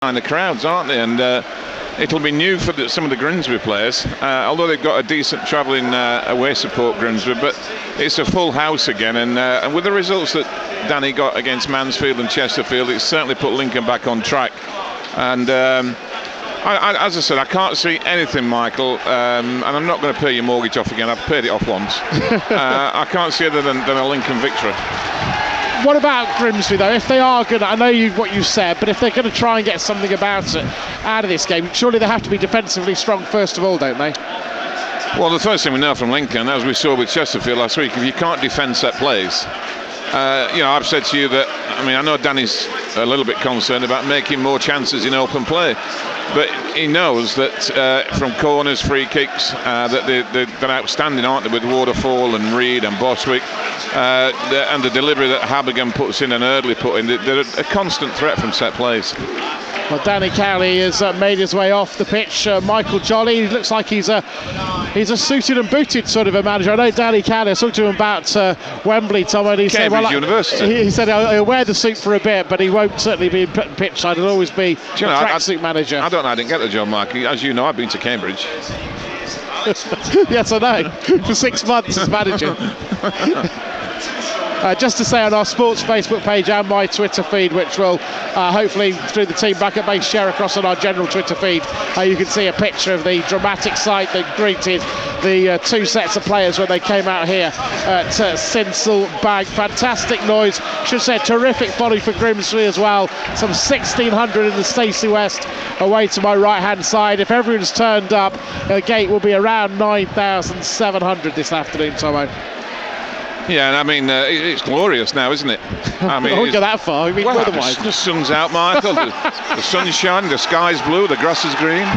behind the crowds, aren't they? And it'll be new for some of the Grimsby players, although they've got a decent travelling away support, Grimsby, but it's a full house again, and with the results that Danny got against Mansfield and Chesterfield, it's certainly put Lincoln back on track. And as I said, I can't see anything, Michael, and I'm not going to pay your mortgage off again. I've paid it off once. I can't see other than a Lincoln victory. What about Grimsby though? If they are going to, I know what you said, but if they're going to try and get something about it out of this game, surely they have to be defensively strong first of all, don't they? Well, the first thing we know from Lincoln, as we saw with Chesterfield last week, if you can't defend set plays, I've said to you that, I know Danny's a little bit concerned about making more chances in open play, but he knows that from corners, free kicks, that they're outstanding, aren't they, with Waterfall and Reed and Bostwick, and the delivery that Habergan puts in and Eardley put in, they're a constant threat from set plays. Well, Danny Cowley has made his way off the pitch. Michael Jolly looks like he's a suited and booted sort of a manager. I know Danny Cowley, I talked to him about Wembley, Tom, and he said, University. He said he'll wear the suit for a bit, but he won't certainly be pitch side. He'll always be a tracksuit manager. I didn't get the job, Mark. As you know, I've been to Cambridge. Yes, I know. For 6 months as manager. Just to say, on our sports Facebook page and my Twitter feed, which will hopefully through the team back at base share across on our general Twitter feed, you can see a picture of the dramatic sight that greeted the two sets of players when they came out here at Sinsel Bank. Fantastic noise, should say terrific following for Grimsby as well. Some 1,600 in the Stacey West away to my right hand side. If everyone's turned up, the gate will be around 9,700 this afternoon, Tomo. Yeah, and it's glorious now, isn't it? I won't go that far. Otherwise, the sun's out, Michael. the sun's shining, the sky's blue, the grass is green.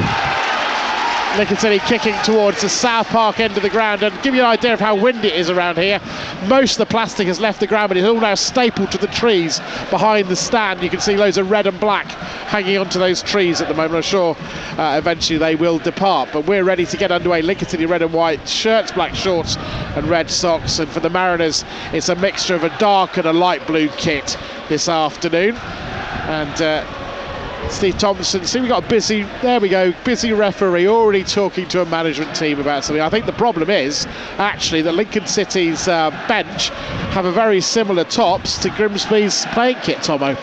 Lincoln City kicking towards the South Park end of the ground, and give you an idea of how windy it is around here. Most of the plastic has left the ground, but it's all now stapled to the trees behind the stand. You can see loads of red and black hanging onto those trees at the moment. I'm sure eventually they will depart, but we're ready to get underway. Lincoln City red and white shirts, black shorts and red socks, and for the Mariners it's a mixture of a dark and a light blue kit this afternoon. And Steve Thompson, see, we got a busy referee already talking to a management team about something. I think the problem is actually that Lincoln City's bench have a very similar tops to Grimsby's playing kit, Tomo.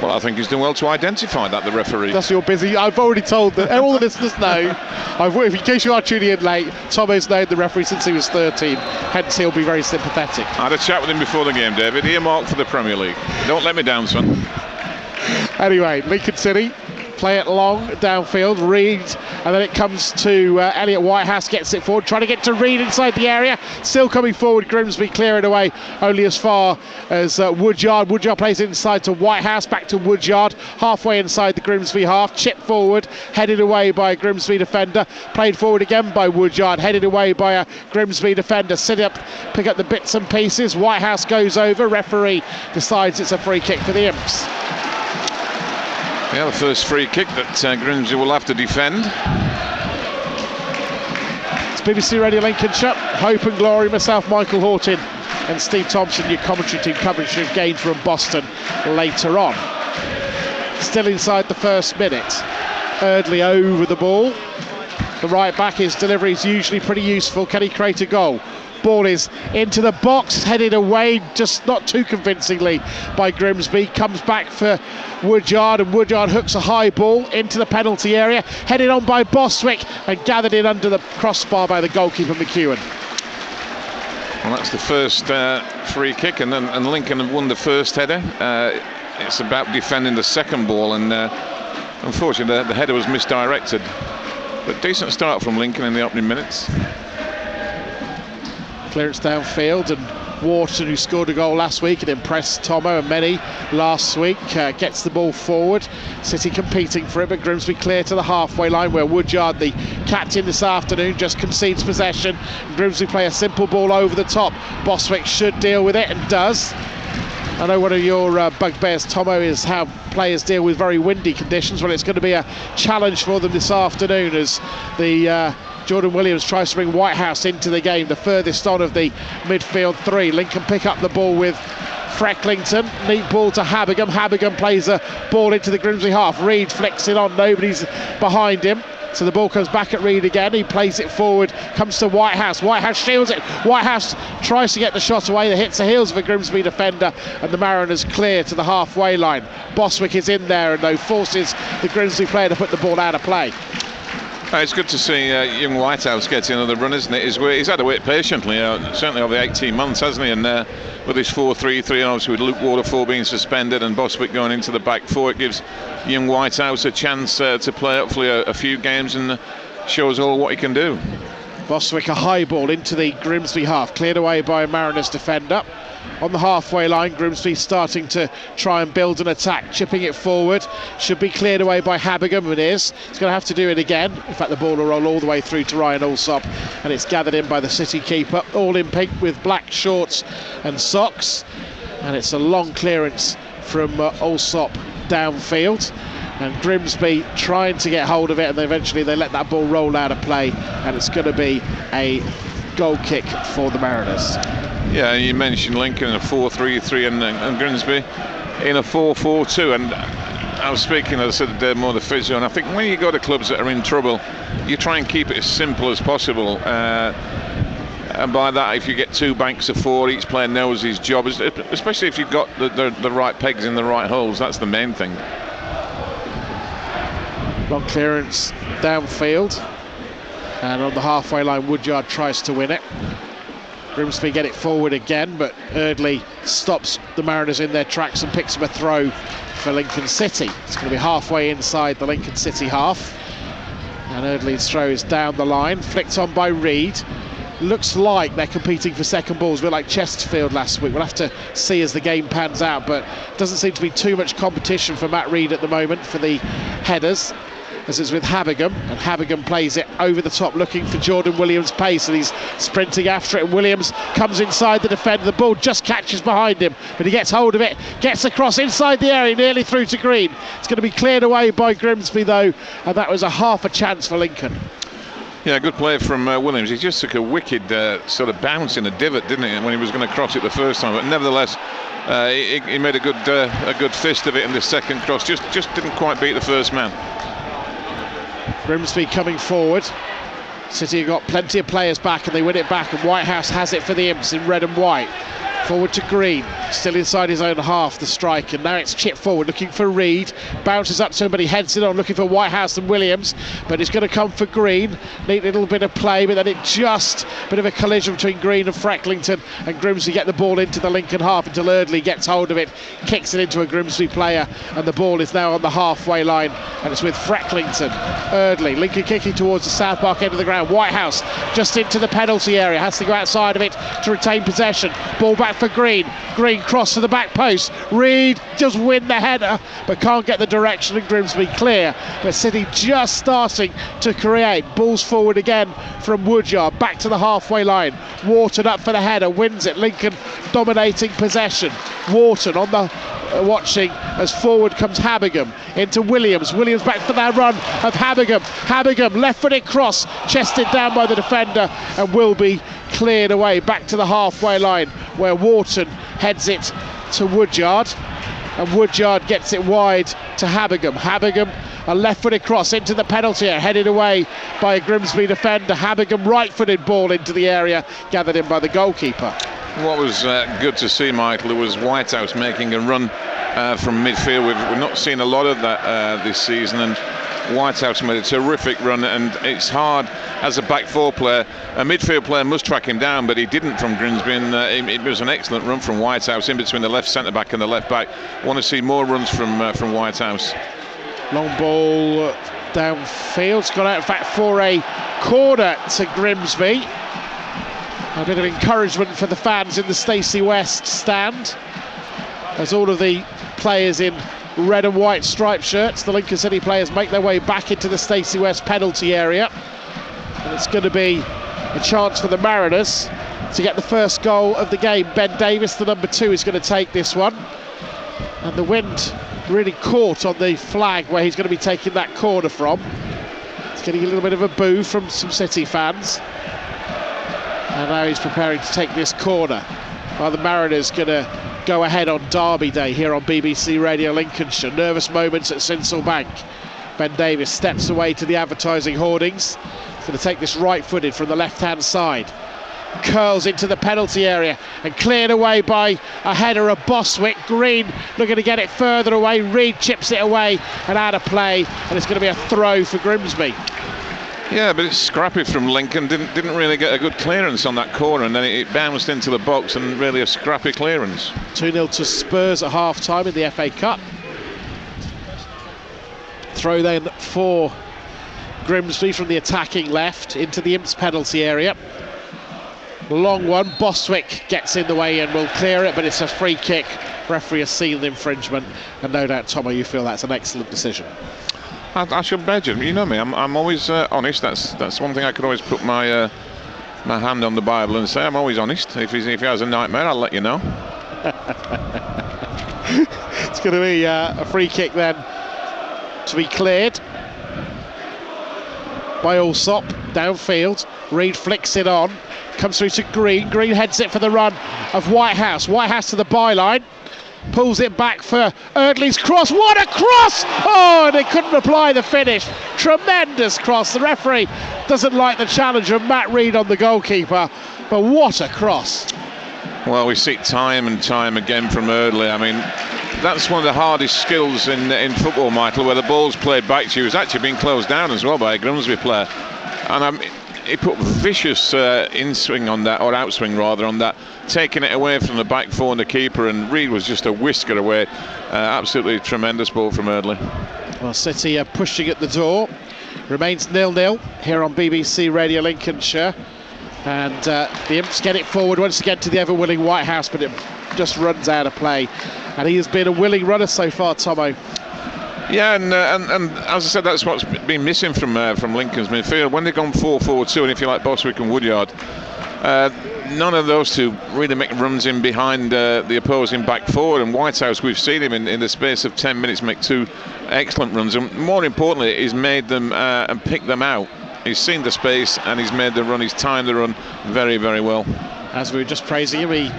Well, I think he's done well to identify that, the referee. That's your busy. I've already told that all the listeners know. In case you are tuning in late, Tomo's known the referee since he was 13, hence he'll be very sympathetic. I had a chat with him before the game, David. Earmarked for the Premier League. Don't let me down, son. Anyway, Lincoln City play it long downfield, Reed, and then it comes to Elliot Whitehouse, gets it forward, trying to get to Reed inside the area, still coming forward, Grimsby clearing away only as far as Woodyard. Woodyard plays it inside to Whitehouse, back to Woodyard, halfway inside the Grimsby half, chip forward, headed away by a Grimsby defender, played forward again by Woodyard, headed away by a Grimsby defender, sit up, pick up the bits and pieces, Whitehouse goes over, referee decides it's a free kick for the Imps. Yeah, the first free kick that Grimsby will have to defend. It's BBC Radio Lincolnshire, Hope and Glory, myself, Michael Horton, and Steve Thompson, your commentary team coverage of games from Boston later on. Still inside the first minute. Eardley over the ball. The right back, his delivery is usually pretty useful. Can he create a goal? Ball is into the box, headed away, just not too convincingly by Grimsby. Comes back for Woodyard, and Woodyard hooks a high ball into the penalty area, headed on by Bostwick and gathered in under the crossbar by the goalkeeper McEwen. Well, that's the first free kick, and Lincoln have won the first header. It's about defending the second ball, and unfortunately the header was misdirected. But decent start from Lincoln in the opening minutes. Clearance downfield, and Wharton, who scored a goal last week and impressed Tomo and many last week, gets the ball forward. City competing for it, but Grimsby clear to the halfway line, where Woodyard, the captain this afternoon, just concedes possession. Grimsby play a simple ball over the top. Bostwick should deal with it and does. I know one of your bugbears, Tomo, is how players deal with very windy conditions. Well, it's going to be a challenge for them this afternoon as the Jordan Williams tries to bring Whitehouse into the game, the furthest on of the midfield three. Lincoln pick up the ball with Frecklington, neat ball to Habigam. Habigam plays a ball into the Grimsby half. Reed flicks it on, nobody's behind him. So the ball comes back at Reed again. He plays it forward, comes to Whitehouse. Whitehouse shields it. Whitehouse tries to get the shot away. That hits the heels of a Grimsby defender, and the Mariners clear to the halfway line. Boswick is in there and though forces the Grimsby player to put the ball out of play. It's good to see young Whitehouse get another run, isn't it? He's had to wait patiently, certainly over the 18 months, hasn't he? And with his 4-3-3, and obviously with Luke Waterfall being suspended and Boswick going into the back four, it gives young Whitehouse a chance to play hopefully a few games and shows all what he can do. Boswick a high ball into the Grimsby half, cleared away by a Mariners defender. On the halfway line, Grimsby starting to try and build an attack, chipping it forward. Should be cleared away by Habigam, it is. He's going to have to do it again. In fact, the ball will roll all the way through to Ryan Alsop, and it's gathered in by the City keeper, all in pink with black shorts and socks. And it's a long clearance from Alsop downfield. And Grimsby trying to get hold of it, and eventually they let that ball roll out of play, and it's going to be a goal kick for the Mariners. Yeah, you mentioned Lincoln in a 4-3-3 and Grimsby in a 4-4-2, and I was speaking, as I said, more the physio, and I think when you go to clubs that are in trouble, you try and keep it as simple as possible. And by that, if you get two banks of four, each player knows his job, especially if you've got the right pegs in the right holes. That's the main thing. Long clearance downfield, and on the halfway line Woodyard tries to win it. Grimsby get it forward again, but Eardley stops the Mariners in their tracks and picks up a throw for Lincoln City. It's going to be halfway inside the Lincoln City half, and Eardley's throw is down the line, flicked on by Reed. Looks like they're competing for second balls, a bit like Chesterfield last week. We'll have to see as the game pans out, but doesn't seem to be too much competition for Matt Reed at the moment for the headers, as is with Habigam, and Habigam plays it over the top looking for Jordan Williams' pace, and he's sprinting after it. Williams comes inside the defender, the ball just catches behind him, but he gets hold of it, gets across inside the area, nearly through to Green. It's going to be cleared away by Grimsby though, and that was a half a chance for Lincoln. Yeah, good play from Williams. He just took a wicked sort of bounce in a divot, didn't he, when he was going to cross it the first time, but nevertheless he made a good fist of it in the second cross, just didn't quite beat the first man. Grimsby coming forward. City have got plenty of players back and they win it back, and Whitehouse has it for the Imps in red and white. Forward to Green, still inside his own half, the striker. Now it's chipped forward, looking for Reed. Bounces up to him, but he heads it on, looking for Whitehouse and Williams. But it's going to come for Green. Neat little bit of play, but then it just bit of a collision between Green and Frecklington, and Grimsby get the ball into the Lincoln half until Eardley gets hold of it, kicks it into a Grimsby player, and the ball is now on the halfway line, and it's with Frecklington. Eardley, Lincoln kicking towards the South Park end of the ground. Whitehouse just into the penalty area, has to go outside of it to retain possession. Ball back for Green. Green cross to the back post. Reed just win the header, but can't get the direction, and Grimsby clear. But City just starting to create. Balls forward again from Woodyard, back to the halfway line. Wharton up for the header, wins it. Lincoln dominating possession. Wharton on the watching as forward comes Habigam into Williams. Williams back for that run of Habigam. Habigam left-footed cross, chested down by the defender, and will be cleared away back to the halfway line, where Wharton heads it to Woodyard, and Woodyard gets it wide to Habigam. Habigam, a left-footed cross into the penalty area, headed away by a Grimsby defender. Habigam right-footed ball into the area, gathered in by the goalkeeper. What was good to see, Michael, was Whitehouse making a run from midfield. We've not seen a lot of that this season, and Whitehouse made a terrific run, and it's hard as a back four player. A midfield player must track him down, but he didn't from Grimsby, and it was an excellent run from Whitehouse in between the left centre back and the left back. Want to see more runs from Whitehouse. Long ball downfield, it's gone out in fact for a corner to Grimsby. A bit of encouragement for the fans in the Stacey West stand, as all of the players in red and white striped shirts, the Lincoln City players, make their way back into the Stacey West penalty area, and it's going to be a chance for the Mariners to get the first goal of the game. Ben Davis, the number 2, is going to take this one. And the wind really caught on the flag where he's going to be taking that corner from. It's getting a little bit of a boo from some City fans. And now he's preparing to take this corner, while the Mariners going to go ahead on Derby Day here on BBC Radio Lincolnshire. Nervous moments at Sinsel Bank. Ben Davis steps away to the advertising hoardings. He's going to take this right-footed from the left-hand side. Curls into the penalty area and cleared away by a header of Bostwick. Green looking to get it further away. Reid chips it away and out of play, and it's going to be a throw for Grimsby. Yeah, but it's scrappy from Lincoln. Didn't really get a good clearance on that corner, and then it bounced into the box, and really a scrappy clearance. 2-0 to Spurs at half-time in the FA Cup. Throw then for Grimsby from the attacking left into the Imps penalty area. Long one. Bostwick gets in the way and will clear it, but it's a free kick. Referee has seen the infringement, and no doubt, Tomo, you feel that's an excellent decision. I should imagine. You know me. I'm always honest. That's one thing I could always put my my hand on the Bible and say I'm always honest. If he has a nightmare, I'll let you know. It's going to be a free kick then to be cleared by Allsop downfield. Reid flicks it on, comes through to Green. Green heads it for the run of Whitehouse. Whitehouse to the byline, pulls it back for Erdley's cross. What a cross! Oh, and they couldn't apply the finish. Tremendous cross. The referee doesn't like the challenge of Matt Reid on the goalkeeper, but what a cross. Well, we see time and time again from Erdley. I mean, that's one of the hardest skills in football, Michael, where the ball's played back to you. It's actually been closed down as well by a Grimsby player. And he put vicious in-swing on that, or outswing rather, on that, taking it away from the back four and the keeper, and Reid was just a whisker away. Absolutely tremendous ball from Erdley. Well, City are pushing at the door. Remains 0-0 here on BBC Radio Lincolnshire. And the Imps get it forward once again to the ever-willing Whitehouse, but it just runs out of play. And he has been a willing runner so far, Tomo. Yeah, and as I said, that's what's been missing from Lincoln's midfield. When they've gone 4-4-2, and if you like Bostwick and Woodyard, none of those two really make runs in behind the opposing back forward. And Whitehouse, we've seen him in the space of 10 minutes make 2 excellent runs, and more importantly, he's made them and picked them out. He's seen the space and he's made the run. He's timed the run very, very well. As we were just praising him, he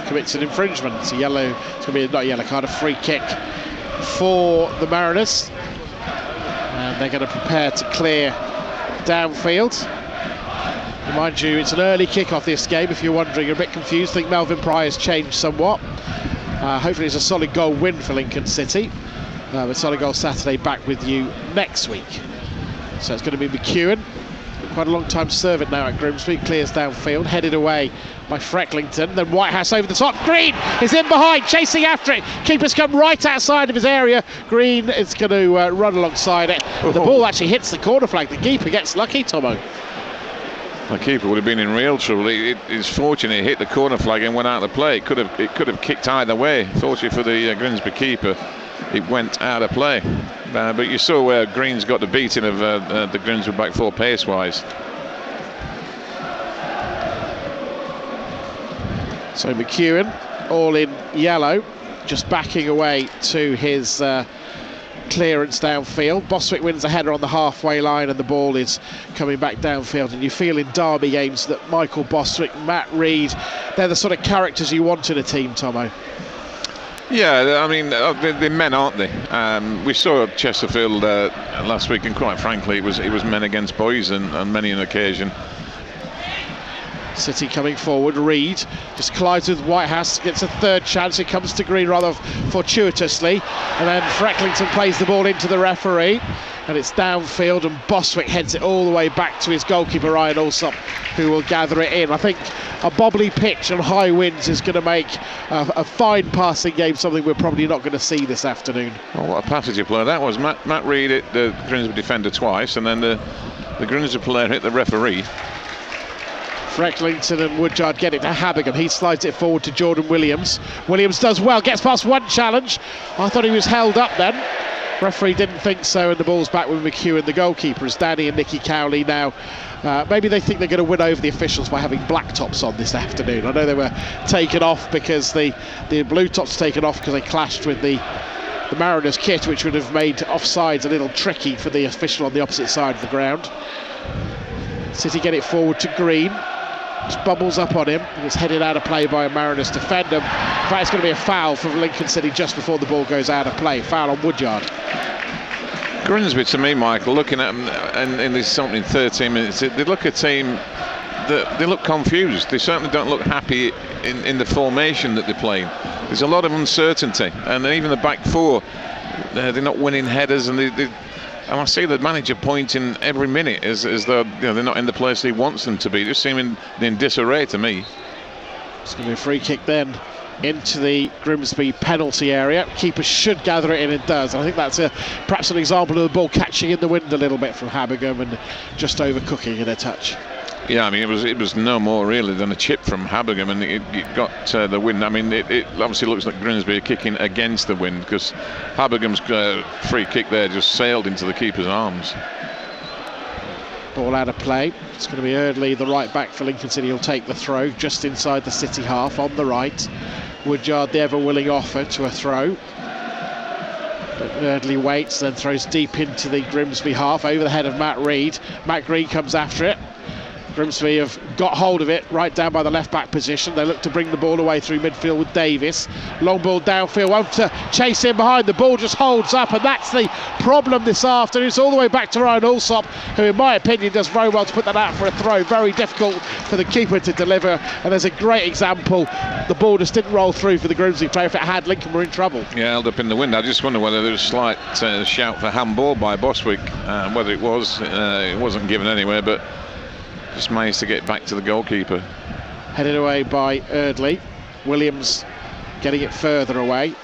commits an infringement. It's a yellow. It's going to be not a yellow card, a free kick for the Mariners, and they're going to prepare to clear downfield. Mind you, it's an early kick-off this game. If you're wondering, you're a bit confused. I think Melvin Pryor's changed somewhat. Hopefully it's a solid goal win for Lincoln City. But Solid Goal Saturday back with you next week. So it's going to be McEwen, quite a long time servant now at Grimsby, clears downfield, headed away by Frecklington, then Whitehouse over the top. Green is in behind, chasing after it. Keeper's come right outside of his area. Green is going to run alongside it. The ball actually hits the corner flag. The keeper gets lucky, Tomo. The keeper would have been in real trouble. It's fortunate it hit the corner flag and went out of play. It could have kicked either way. Fortunately for the Grimsby keeper, it went out of play. But you saw where Green's got the beating of the Grimsby back four pace-wise. So McEwen, all in yellow, just backing away to his clearance downfield. Bostwick wins a header on the halfway line, and the ball is coming back downfield. And you feel in derby games that Michael Bostwick, Matt Reid, they're the sort of characters you want in a team, Tomo. Yeah, I mean, they're men, aren't they? We saw Chesterfield last week, and quite frankly, it was men against boys on many an occasion. City coming forward. Reid just collides with Whitehouse, gets a third chance. It comes to Green rather fortuitously, and then Frecklington plays the ball into the referee, and it's downfield, and Bostwick heads it all the way back to his goalkeeper Ryan Allsop, who will gather it in. I think a bobbly pitch and high winds is going to make a fine passing game something we're probably not going to see this afternoon. Well, what a passage of play that was. Matt Reid hit the Grimsby defender twice, and then the Grimsby player hit the referee. Frecklington and Woodyard get it to Habigan. He slides it forward to Jordan Williams. Williams does well, gets past one challenge. I thought he was held up then. Referee didn't think so, and the ball's back with McHugh and the goalkeeper as Danny and Nicky Cowley now. Maybe they think they're going to win over the officials by having black tops on this afternoon. I know they were taken off because the blue tops taken off because they clashed with the Mariners kit, which would have made offsides a little tricky for the official on the opposite side of the ground. City get it forward to Green. Just bubbles up on him. It's headed out of play by a Mariners defender. In fact, it's going to be a foul for Lincoln City just before the ball goes out of play. Foul on Woodyard. Grimsby, to me, Michael, looking at them in this opening 13 minutes, they look a team that they look confused. They certainly don't look happy in the formation that they're playing. There's a lot of uncertainty, and even the back four, they're not winning headers, and and I see the manager pointing every minute as though they're not in the place he wants them to be. Just seeming in disarray to me. It's going to be a free kick then into the Grimsby penalty area. Keeper should gather it in, and does. I think that's perhaps an example of the ball catching in the wind a little bit from Habergam and just overcooking in a touch. Yeah, I mean, it was no more really than a chip from Habergam, and it got the wind. I mean, it obviously looks like Grimsby are kicking against the wind, because Habergam's free kick there just sailed into the keeper's arms. Ball out of play. It's going to be Eardley, the right back for Lincoln City. He'll take the throw just inside the City half on the right. Woodyard, the ever-willing offer to a throw. But Eardley waits, then throws deep into the Grimsby half over the head of Matt Reed. Matt Green comes after it. Grimsby have got hold of it right down by the left back position. They look to bring the ball away through midfield with Davis. Long ball downfield, want to chase in behind. The ball just holds up, and that's the problem this afternoon. It's all the way back to Ryan Alsop, who in my opinion does very well to put that out for a throw. Very difficult for the keeper to deliver, and there's a great example. The ball just didn't roll through for the Grimsby player. If it had, Lincoln were in trouble. Yeah, held up in the wind. I just wonder whether there was a slight shout for handball by Boswick. Whether it wasn't given anywhere, but just managed to get back to the goalkeeper. Headed away by Eardley. Williams getting it further away.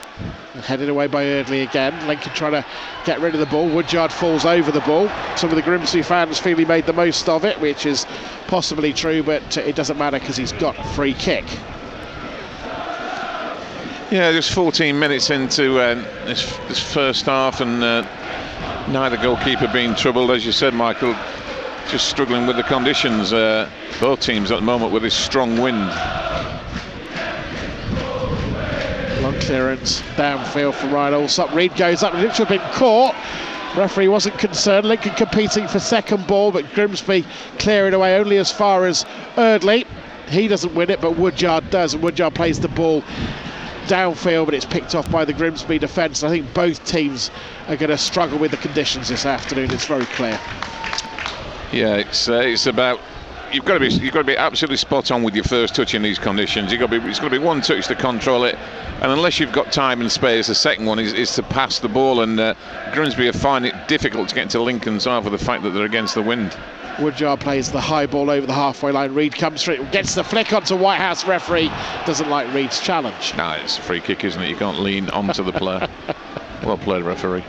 And headed away by Eardley again. Lincoln trying to get rid of the ball. Woodyard falls over the ball. Some of the Grimsby fans feel he made the most of it, which is possibly true, but it doesn't matter because he's got a free kick. Yeah, just 14 minutes into this first half, and neither goalkeeper being troubled, as you said, Michael. Just struggling with the conditions, both teams at the moment, with this strong wind. Long clearance downfield from Ryan Alsop. Reed goes up, and it looks to have been caught. Referee wasn't concerned. Lincoln competing for second ball, but Grimsby clearing away only as far as Eardley. He doesn't win it, but Woodyard does, and Woodyard plays the ball downfield, but it's picked off by the Grimsby defence. I think both teams are going to struggle with the conditions this afternoon. It's very clear. Yeah, it's about you've got to be absolutely spot on with your first touch in these conditions. It's got to be one touch to control it, and unless you've got time and space, the second one is to pass the ball. And Grimsby are finding it difficult to get into Lincoln's half with the fact that they're against the wind. Woodyard plays the high ball over the halfway line. Reed comes through, gets the flick onto Whitehouse. Referee doesn't like Reed's challenge. No, it's a free kick, isn't it? You can't lean onto the player. Well played, referee.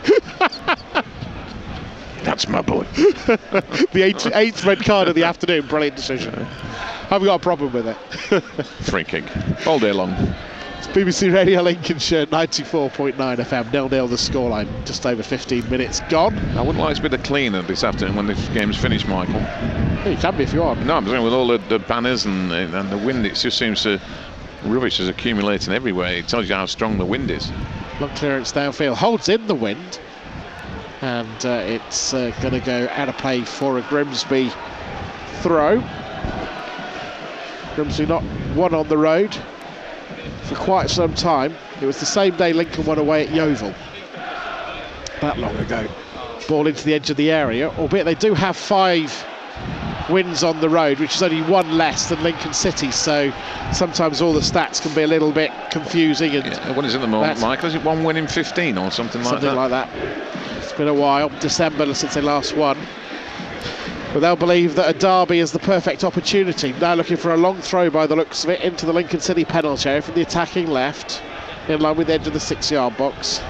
That's my boy. The eighth red card of the afternoon. Brilliant decision. Haven't got a problem with it. Free kick all day long. It's BBC Radio Lincolnshire 94.9 FM. 0-0 the scoreline. Just over 15 minutes gone. I wouldn't like to be the cleaner this afternoon when this game's finished, Michael. Yeah, you can be if you want. No, I'm saying with all the banners and the wind, it just seems to rubbish is accumulating everywhere. It tells you how strong the wind is. Long clearance downfield, holds in the wind. And it's going to go out of play for a Grimsby throw. Grimsby not won on the road for quite some time. It was the same day Lincoln won away at Yeovil. That long ago. Ball into the edge of the area, albeit they do have 5 wins on the road, which is only 1 less than Lincoln City, so sometimes all the stats can be a little bit confusing. And yeah, what is it at the moment, Michael? Is it 1 win in 15 or something like that? Something like that. It's been a while, December since they last won. But they'll believe that a derby is the perfect opportunity. Now looking for a long throw by the looks of it into the Lincoln City penalty area from the attacking left, in line with the edge of the 6-yard box.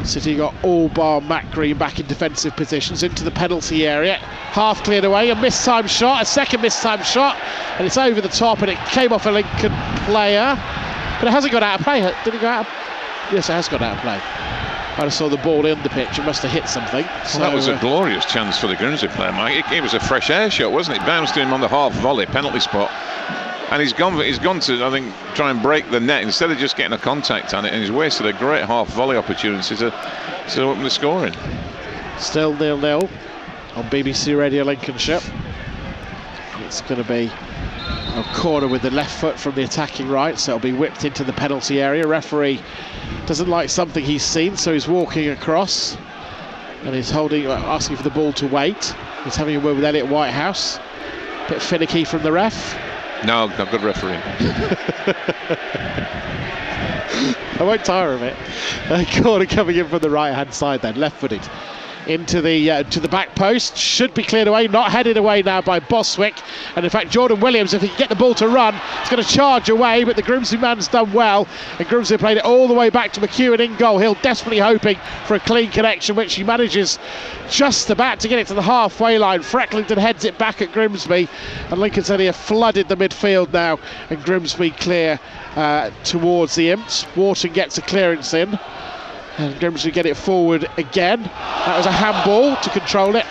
City got all bar Matt Green back in defensive positions into the penalty area. Half cleared away, a mistimed shot, a second mistimed shot, and it's over the top, and it came off a Lincoln player. But it hasn't got out of play. Did it go out? Yes, it has got out of play. I saw the ball in the pitch. It must have hit something. Well, that was a glorious chance for the Grimsby player, Mike. It was a fresh air shot, wasn't it? Bounced to him on the half volley penalty spot, and he's gone to, I think, try and break the net instead of just getting a contact on it, and he's wasted a great half volley opportunity to open the scoring. Still 0-0 on BBC Radio Lincolnshire. It's going to be a corner with the left foot from the attacking right, so it'll be whipped into the penalty area. Referee doesn't like something he's seen, so he's walking across and he's asking for the ball to wait. He's having a word with Elliot Whitehouse. Bit finicky from the ref. No, I've got referee. I won't tire of it. Corner coming in from the right hand side then, left-footed. Into the to the back post, should be cleared away, not headed away now by Boswick, and in fact Jordan Williams, if he can get the ball to run, he's going to charge away, but the Grimsby man's done well, and Grimsby played it all the way back to McEwen in goal. Hill desperately hoping for a clean connection, which he manages just about to get it to the halfway line. Frecklington heads it back at Grimsby, and Lincolnshire have flooded the midfield now, and Grimsby clear towards the Imps. Wharton gets a clearance in, and Grimsby get it forward again. That was a handball to control it.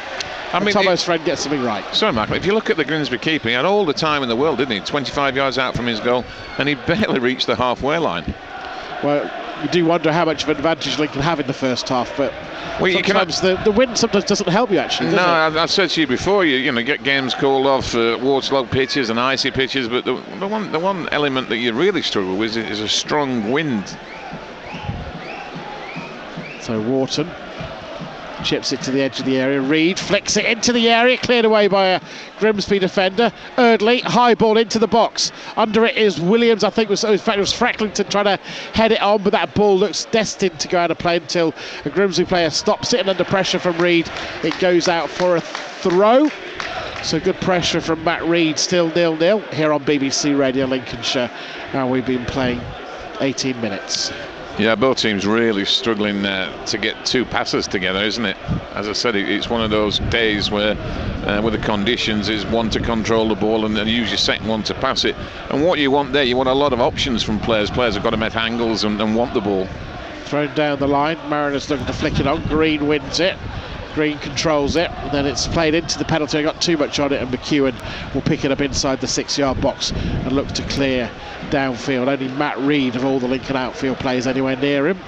I mean, Tomo's friend gets something right. Sorry, Michael, if you look at the Grimsby keeper, he had all the time in the world, didn't he? 25 yards out from his goal, and he barely reached the halfway line. Well, you do wonder how much of an advantage Lincoln have in the first half, but sometimes the wind sometimes doesn't help you, actually, does it? I've said to you before, you get games called off waterlogged pitches and icy pitches, but the one element that you really struggle with is a strong wind. So Wharton chips it to the edge of the area. Reed flicks it into the area, cleared away by a Grimsby defender. Eardley, high ball into the box. Under it is Williams, I think. In fact, it was Frecklington trying to head it on, but that ball looks destined to go out of play until a Grimsby player stops it, and under pressure from Reed, it goes out for a throw. So good pressure from Matt Reed. Still 0-0 here on BBC Radio Lincolnshire. Now we've been playing 18 minutes. Yeah, both teams really struggling to get two passes together, isn't it? As I said, it's one of those days where, with the conditions, is one to control the ball and use your second one to pass it. And what you want there, you want a lot of options from players. Players have got to make angles and want the ball. Thrown down the line, Mariners looking to flick it on. Green wins it. Green controls it, and then it's played into the penalty. I got too much on it, and McEwen will pick it up inside the 6-yard box and look to clear downfield. Only Matt Reed of all the Lincoln outfield players anywhere near him.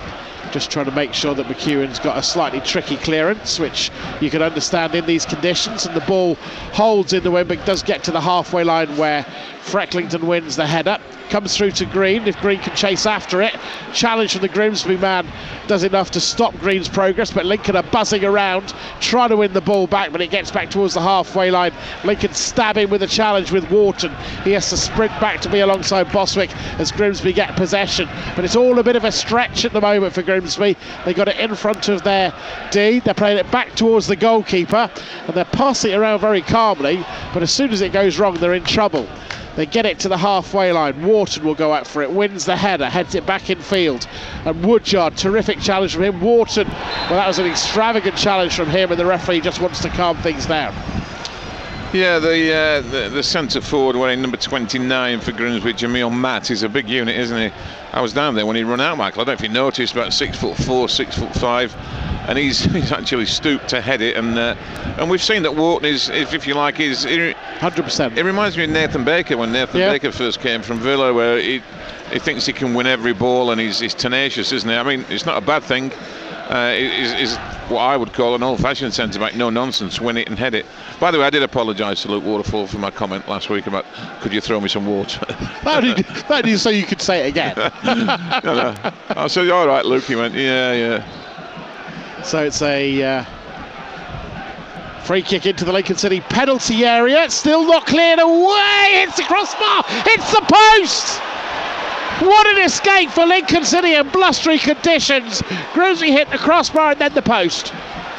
Just trying to make sure that McEwen's got a slightly tricky clearance, which you can understand in these conditions, and the ball holds in the wind but does get to the halfway line where Frecklington wins the header. Comes through to Green, if Green can chase after it. Challenge from the Grimsby man does enough to stop Green's progress, but Lincoln are buzzing around, trying to win the ball back, but it gets back towards the halfway line. Lincoln stabbing with a challenge with Wharton. He has to sprint back to be alongside Boswick as Grimsby get possession, but it's all a bit of a stretch at the moment for Grimsby. They got it in front of their D, they're playing it back towards the goalkeeper, and they're passing it around very calmly, but as soon as it goes wrong, they're in trouble. They get it to the halfway line. Wharton will go out for it, wins the header, heads it back in field. And Woodyard, terrific challenge from him. Wharton, well, that was an extravagant challenge from him, and the referee just wants to calm things down. Yeah, the centre forward wearing number 29 for Grimsby, Jamil Matt, is a big unit, isn't he? I was down there when he run out, Michael. I don't know if you noticed, about 6'4", 6'5", and he's actually stooped to head it. And we've seen that Wharton is, if you like, is 100%. It reminds me of Nathan Baker when Nathan Baker first came from Villa, where he thinks he can win every ball, and he's tenacious, isn't he? I mean, it's not a bad thing. Is what I would call an old-fashioned centre-back, no nonsense, win it and head it. By the way, I did apologise to Luke Waterfall for my comment last week about could you throw me some water. that is so you could say it again. No. I said, all right, Luke. He went, yeah. So it's a free kick into the Lincolnshire penalty area. It's still not cleared away. It's the crossbar. It's the post. What an escape for Lincolnshire in blustery conditions. Grimsby hit the crossbar and then the post.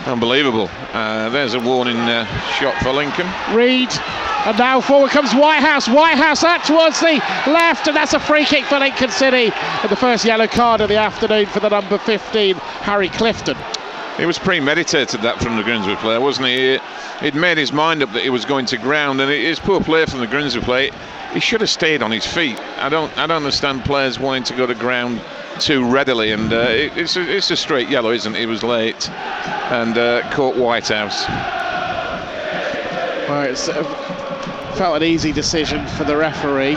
Unbelievable. There's a warning shot for Lincoln. Reed, and now forward comes Whitehouse. Whitehouse out towards the left, and that's a free kick for Lincolnshire. And the first yellow card of the afternoon for the number 15, Harry Clifton. It was premeditated, that, from the Grimsby player, wasn't he? He'd made his mind up that he was going to ground, and it is poor play from the Grimsby player. He should have stayed on his feet. I don't understand players wanting to go to ground too readily, and it's a straight yellow, isn't it? He was late and caught Whitehouse. Well, it's felt an easy decision for the referee.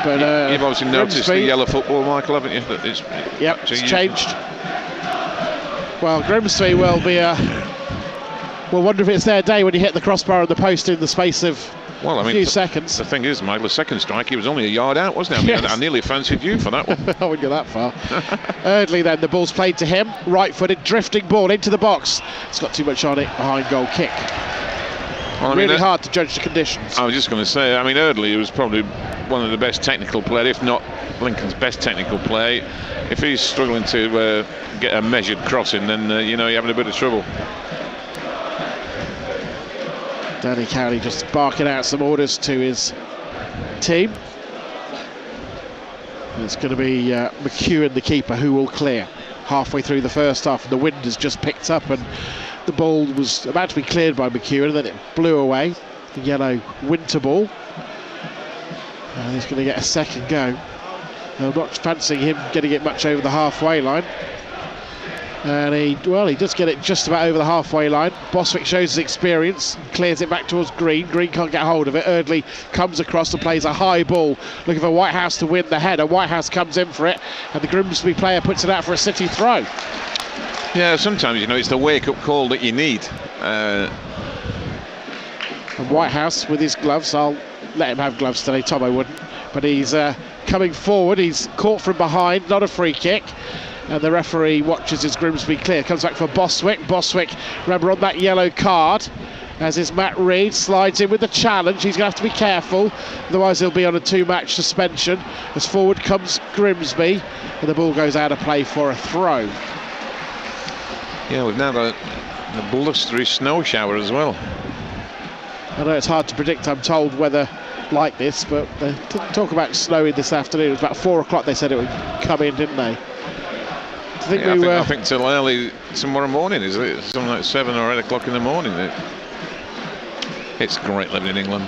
But you've obviously noticed the yellow football, Michael, haven't you? It's changed. Well, Grimsby will be we'll wonder if it's their day when you hit the crossbar and the post in the space of a few seconds. The thing is, Michael, the second strike, he was only a yard out, wasn't he? I mean, I nearly fancied you for that one. I wouldn't go that far. Eardley then, the ball's played to him. Right-footed, drifting ball into the box. It's got too much on it, behind goal kick. Well, really hard to judge the conditions. I was just going to say, I mean, Eardley was probably one of the best technical players, if not Lincoln's best technical player. If he's struggling to get a measured crossing, then you're having a bit of trouble. Danny Cowley just barking out some orders to his team. And it's going to be McEwen, the keeper, who will clear halfway through the first half. And the wind has just picked up, and the ball was about to be cleared by McEwen, and then it blew away. The yellow winter ball. And he's going to get a second go. I'm not fancying him getting it much over the halfway line. And he does get it just about over the halfway line. Boswick shows his experience, clears it back towards Green. Green can't get hold of it. Eardley comes across and plays a high ball, looking for Whitehouse to win the header. Whitehouse comes in for it, and the Grimsby player puts it out for a City throw. Yeah, sometimes, it's the wake-up call that you need. And Whitehouse with his gloves, I'll let him have gloves today, Tom, I wouldn't. But he's coming forward, he's caught from behind, not a free kick. And the referee watches as Grimsby clear. Comes back for Boswick. Boswick, remember, on that yellow card, as is Matt Reid, slides in with the challenge. He's going to have to be careful, otherwise he'll be on a 2-match suspension. As forward comes Grimsby, and the ball goes out of play for a throw. Yeah, we've now got a blustery snow shower as well. I know it's hard to predict, I'm told, weather like this, but they didn't talk about snowing this afternoon. It was about 4 o'clock they said it would come in, didn't they? I think till early tomorrow morning, is it? Something like 7 or 8 o'clock in the morning. It's great living in England.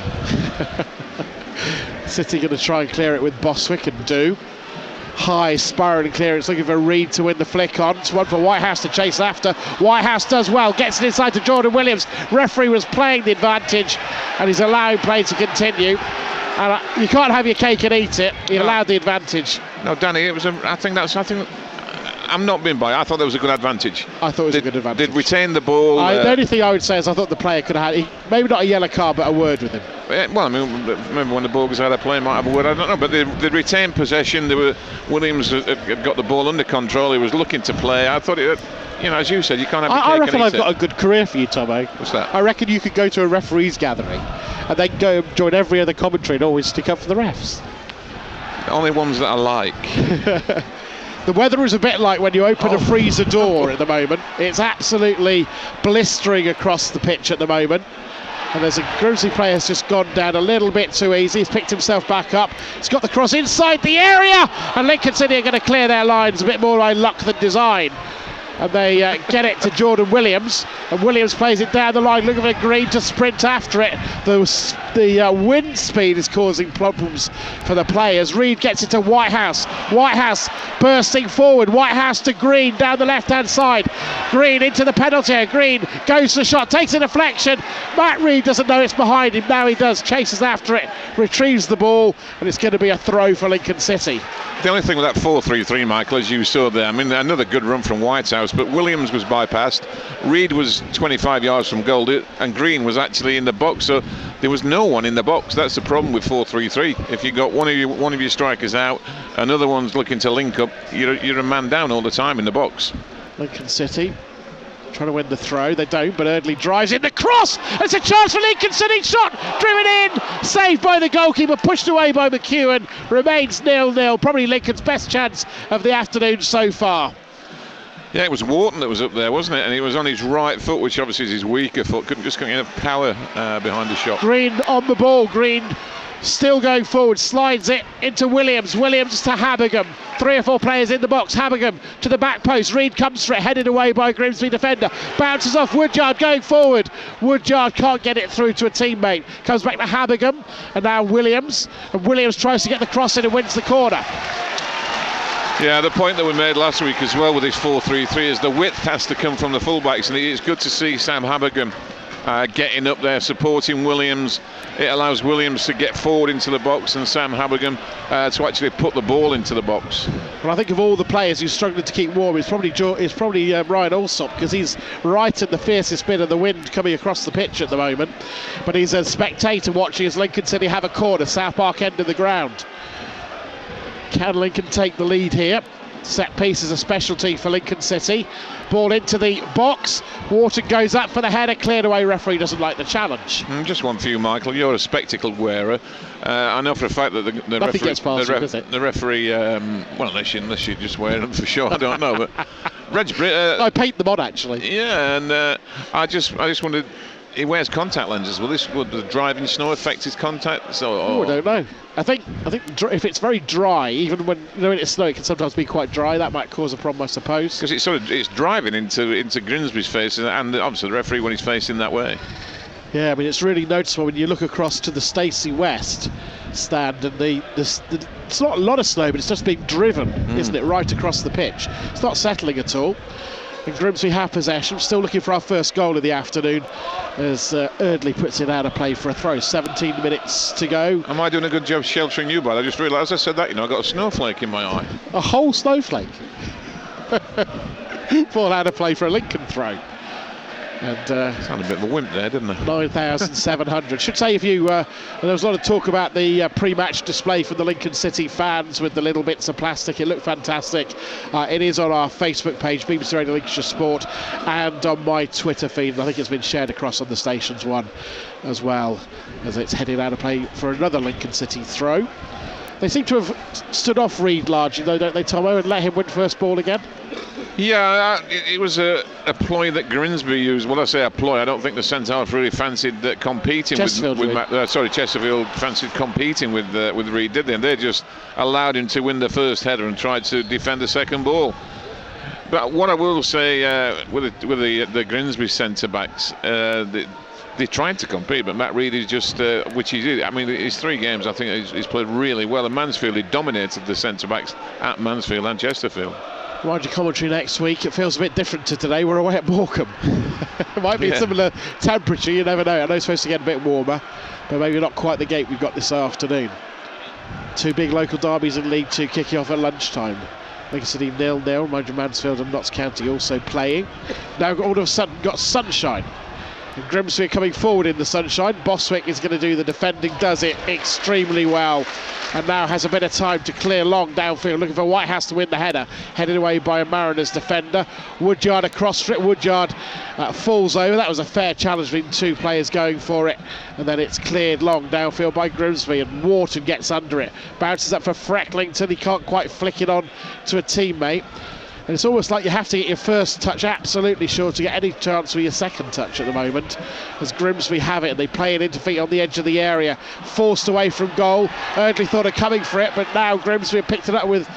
City going to try and clear it with Boswick, and do. High spiralling clearance, looking for Reid to win the flick on. It's one for Whitehouse to chase after. Whitehouse does well, gets it inside to Jordan Williams. Referee was playing the advantage, and he's allowing play to continue. And you can't have your cake and eat it. He allowed the advantage. No, Danny, it was. I'm not being biased. I thought there was a good advantage. I thought it was a good advantage. Did retain the ball. The only thing I would say is I thought the player could have had, maybe not a yellow card, but a word with him. Well, I mean, remember when the ball goes out of play, might have a word. I don't know, but they retained possession. Williams had got the ball under control. He was looking to play. I thought as you said, you can't have. I reckon I've got a good career for you, Tomo. What's that? I reckon you could go to a referees gathering and then go join every other commentary and always stick up for the refs. The only ones that I like. The weather is a bit like when you open a freezer door at the moment. It's absolutely blistering across the pitch at the moment. And there's a Grimsby player has just gone down a little bit too easy. He's picked himself back up. He's got the cross inside the area. And Lincoln City are going to clear their lines a bit more by luck than design. And they get it to Jordan Williams, and Williams plays it down the line, looking for Green to sprint after it. The wind speed is causing problems for the players. Reid gets it to Whitehouse. Whitehouse bursting forward. Whitehouse to Green down the left-hand side. Green into the penalty area. Green goes for the shot, takes a deflection. Matt Reid doesn't know it's behind him. Now he does. Chases after it, retrieves the ball, and it's going to be a throw for Lincoln City. The only thing with that 4-3-3, Michael, as you saw there, I mean, another good run from Whitehouse, but Williams was bypassed. Reid was 25 yards from goal, and Green was actually in the box, so there was no one in the box. That's the problem with 4-3-3. If you got one of your strikers out, another one's looking to link up, you're a man down all the time in the box. Lincoln City trying to win the throw, they don't, but Eardley drives in the cross. It's a chance for Lincoln City, shot driven in, saved by the goalkeeper, pushed away by McEwen, remains 0-0, probably Lincoln's best chance of the afternoon so far. Yeah, it was Wharton that was up there, wasn't it? And he was on his right foot, which obviously is his weaker foot, couldn't get enough power behind the shot. Green on the ball, Green still going forward, slides it into Williams. Williams to Habergam. 3 or 4 players in the box. Habergam to the back post. Reid comes for it, headed away by a Grimsby defender. Bounces off Woodyard going forward. Woodyard can't get it through to a teammate. Comes back to Habergam, and now Williams. And Williams tries to get the cross in and wins the corner. Yeah, the point that we made last week as well with this 4-3-3 is the width has to come from the fullbacks, and it's good to see Sam Habergam getting up there, supporting Williams. It allows Williams to get forward into the box and Sam Habergam to actually put the ball into the box. Well, I think of all the players who's struggling to keep warm, it's probably Ryan Alsop, because he's right at the fiercest bit of the wind coming across the pitch at the moment. But he's a spectator watching as Lincoln City have a corner, South Park end of the ground. Can Lincoln take the lead here? Set piece is a specialty for Lincoln City. Ball into the box. Wharton goes up for the header, cleared away. Referee doesn't like the challenge. Just one for you, Michael. You're a spectacled wearer. I know for a fact that the referee, well, unless you're just wearing them for sure, I don't know. But Reg Britt, I paint them on actually. Yeah, and I just wondered. He wears contact lenses. Would the driving snow affect his contact? I don't know. I think if it's very dry, even when it's snow, it can sometimes be quite dry. That might cause a problem, I suppose. Because it's driving into Grimsby's face, and obviously the referee when he's facing that way. Yeah, I mean it's really noticeable when you look across to the Stacey West stand, and it's not a lot of snow, but it's just being driven, isn't it, right across the pitch. It's not settling at all. And Grimsby have possession, still looking for our first goal of the afternoon as Eardley puts it out of play for a throw. 17 minutes to go. Am I doing a good job sheltering you, bud? I just realised I said that, I got a snowflake in my eye. A whole snowflake? Ball out of play for a Lincoln throw. And sounded a bit of a wimp there, didn't it? 9,700. Should say there was a lot of talk about the pre-match display for the Lincoln City fans with the little bits of plastic. It looked fantastic. It is on our Facebook page, BBC Radio Lincolnshire Sport, and on my Twitter feed. I think it's been shared across on the stations one as well, as it's headed out of play for another Lincoln City throw. They seem to have stood off Reid largely, though, don't they, Tomo, and let him win first ball again? Yeah, it was a ploy that Grimsby used. Well, I say a ploy. I don't think the centre-half really fancied competing Chesterfield fancied competing with Reid, did they? And they just allowed him to win the first header and tried to defend the second ball. But what I will say with the Grimsby centre-backs, they tried to compete, but Matt Reid is just, which he did. I mean, his 3 games, I think he's played really well. And Mansfield, he dominated the centre-backs at Mansfield and Chesterfield. Roger commentary next week. It feels a bit different to today. We're away at Morecambe. It might be a similar temperature, you never know. I know it's supposed to get a bit warmer, but maybe not quite the gate we've got this afternoon. 2 big local derbies in League 2 kicking off at lunchtime. Lincoln City 0-0, mind you, Mansfield and Notts County also playing. Now all of a sudden got sunshine. And Grimsby coming forward in the sunshine. Boswick is going to do the defending, does it extremely well, and now has a bit of time to clear long downfield, looking for Whitehouse to win the header, headed away by a Mariners defender. Woodyard across for it. Woodyard falls over. That was a fair challenge between 2 players going for it, and then it's cleared long downfield by Grimsby, and Wharton gets under it, bounces up for Frecklington. He can't quite flick it on to a teammate. And it's almost like you have to get your first touch absolutely sure to get any chance with your second touch at the moment, as Grimsby have it, and they play it into feet on the edge of the area, forced away from goal. Eardley thought of coming for it, but now Grimsby have picked it up with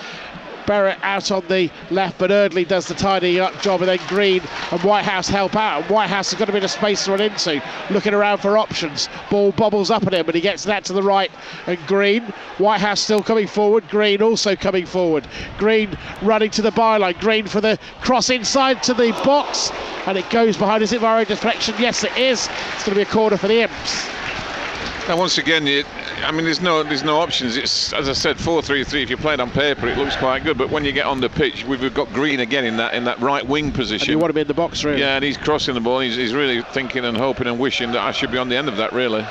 Barrett out on the left, but Eardley does the tidying up job, and then Green and Whitehouse help out, and Whitehouse has got a bit of space to run into, looking around for options. Ball bobbles up at him, but he gets that to the right, and Green, Whitehouse still coming forward, Green also coming forward, Green running to the byline, Green for the cross inside to the box, and it goes behind. Is it Varo deflection? Yes, it is. It's going to be a corner for the Imps. Now once again, there's no options. It's, as I said, 4-3-3. If you play it on paper, it looks quite good. But when you get on the pitch, we've got Green again in that right wing position. And you want to be in the box, really. Yeah, and he's crossing the ball. He's really thinking and hoping and wishing that I should be on the end of that, really.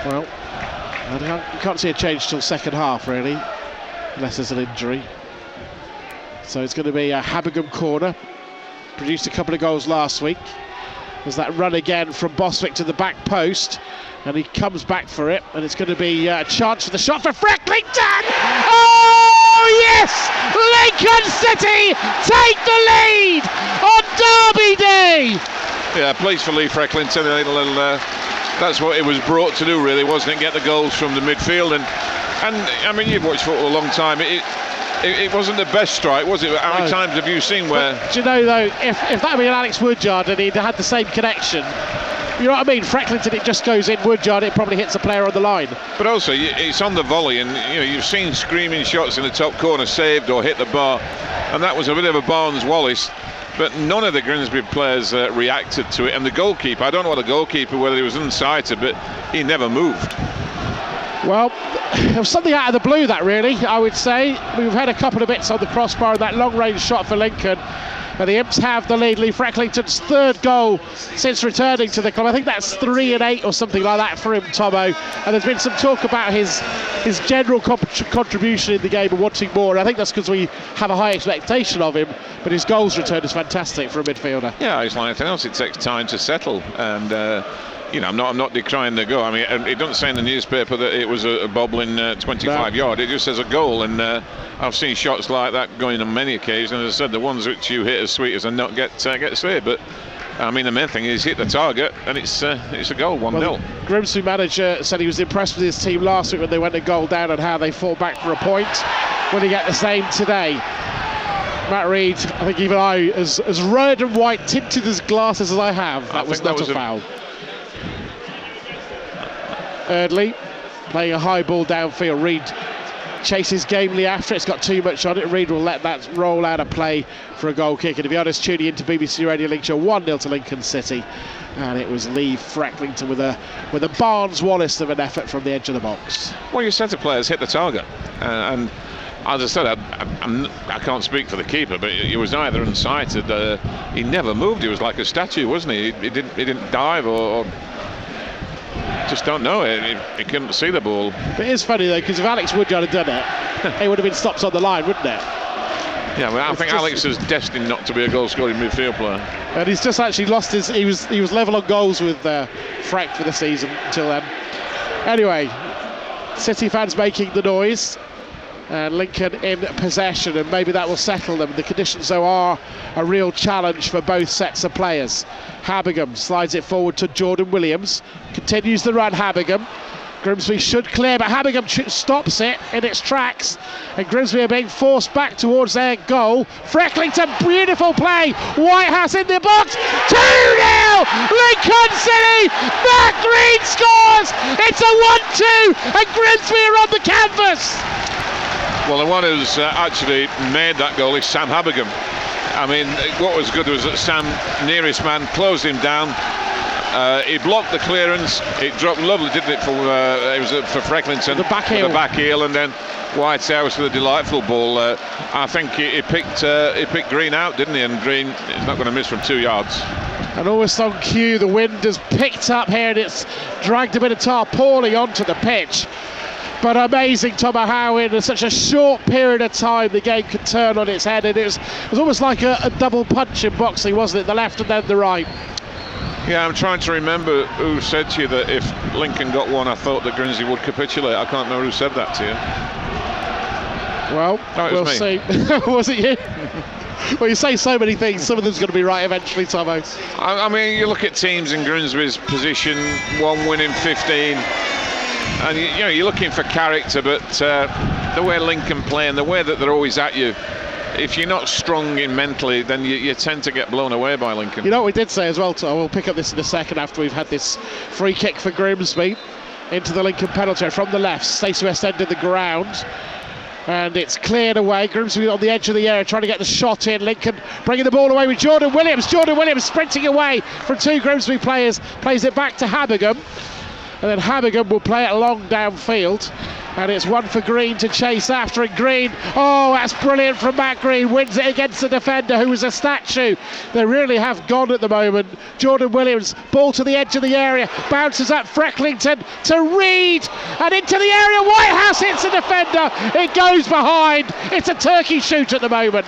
Well, you can't see a change till second half, really, unless there's an injury. So it's going to be a Habergam corner. Produced a couple of goals last week. There's that run again from Boswick to the back post, and he comes back for it, and it's going to be a chance for the shot for Frecklington. Oh yes, Lincoln City take the lead on Derby Day. Yeah, place for Lee Frecklington. That's what it was brought to do, really, wasn't it? Get the goals from the midfield, and I mean, you've watched football a long time. It wasn't the best strike, was it? How many times have you seen where... But, do you know, though, if that had been Alex Woodyard and he'd had the same connection, you know what I mean? Frecklington, it just goes in Woodyard, it probably hits a player on the line. But also, it's on the volley, and you've seen screaming shots in the top corner saved or hit the bar, and that was a bit of a Barnes-Wallace. But none of the Grimsby players reacted to it, and the goalkeeper, I don't know what the goalkeeper, whether he was unsighted, but he never moved. Well, it was something out of the blue, that really, I would say. We've had a couple of bits on the crossbar and that long-range shot for Lincoln. But the Imps have the lead. Lee Frecklington's third goal since returning to the club. I think that's 3 and 8 or something like that for him, Tomo. And there's been some talk about his general contribution in the game and wanting more. And I think that's because we have a high expectation of him. But his goals return is fantastic for a midfielder. Yeah, it's like anything else. It takes time to settle. And I'm not decrying the goal. I mean, it doesn't say in the newspaper that it was a bobbling 25-yard. It just says a goal, and I've seen shots like that going on many occasions. As I said, the ones which you hit as sweet as and not get saved. But I mean, the main thing is hit the target, and it's a goal, 1-0. Well, Grimsby manager said he was impressed with his team last week when they went a goal down and how they fought back for a point. Will he get the same today? Matt Reid, I think even I, as red and white tinted as glasses as I have, that was not a foul. Eardley playing a high ball downfield. Reid chases gamely after it. It's got too much on it. Reid will let that roll out of play for a goal kick. And to be honest, tuning into BBC Radio Lincolnshire, 1-0 to Lincoln City, and it was Lee Frecklington with a Barnes-Wallace of an effort from the edge of the box. Well, your centre players hit the target, and as I said, I can't speak for the keeper, but he was either unsighted. He never moved. He was like a statue, wasn't he? He didn't dive or just don't know it. He couldn't see the ball. But it is funny though, because if Alex Woodyard had done it, it would have been stopped on the line, wouldn't it? Yeah, well, I think Alex is destined not to be a goal-scoring midfield player. And he's just actually lost his. He was level on goals with Freck for the season until then. Anyway, City fans making the noise. And Lincoln in possession, and maybe that will settle them. The conditions, though, are a real challenge for both sets of players. Habigham slides it forward to Jordan Williams, continues the run. Habigham, Grimsby should clear, but Habigham stops it in its tracks, and Grimsby are being forced back towards their goal. Frecklington, beautiful play. Whitehouse in the box. 2-0, Lincoln City. Matt Green scores. It's a 1-2, and Grimsby are on the canvas. Well, the one who's actually made that goal is Sam Habigham. I mean, what was good was that Sam, nearest man, closed him down. He blocked the clearance. It dropped lovely, didn't it? For Frecklington. The back heel. The back heel, and then Whitehouse with a delightful ball. I think he picked Green out, didn't he? And Green is not going to miss from 2 yards. And almost on cue, the wind has picked up here, and it's dragged a bit of tarpaulin onto the pitch. But amazing, Tomo, how in such a short period of time the game could turn on its head, and it was almost like a double punch in boxing, wasn't it? The left and then the right. Yeah, I'm trying to remember who said to you that if Lincoln got one, I thought that Grimsby would capitulate. I can't remember who said that to you. Well, we'll see. Was it you? Well, you say so many things, some of them's going to be right eventually, Tomo. I mean, you look at teams in Grimsby's position, 1 win in 15. And you're looking for character, but the way Lincoln play and the way that they're always at you, if you're not strong in mentally, then you tend to get blown away by Lincoln. You know what we did say as well, Tom? We'll pick up this in a second after we've had this free kick for Grimsby into the Lincoln penalty area from the left. Stacey West End of the ground, and it's cleared away. Grimsby on the edge of the area trying to get the shot in. Lincoln bringing the ball away with Jordan Williams. Jordan Williams sprinting away from 2 Grimsby players, plays it back to Habigham. And then Habigham will play it long downfield, and it's one for Green to chase after. And Green, oh, that's brilliant from Matt Green, wins it against the defender who was a statue. They really have gone at the moment. Jordan Williams, ball to the edge of the area, bounces up Frecklington to Reid, and into the area. Whitehouse hits the defender, it goes behind. It's a turkey shoot at the moment.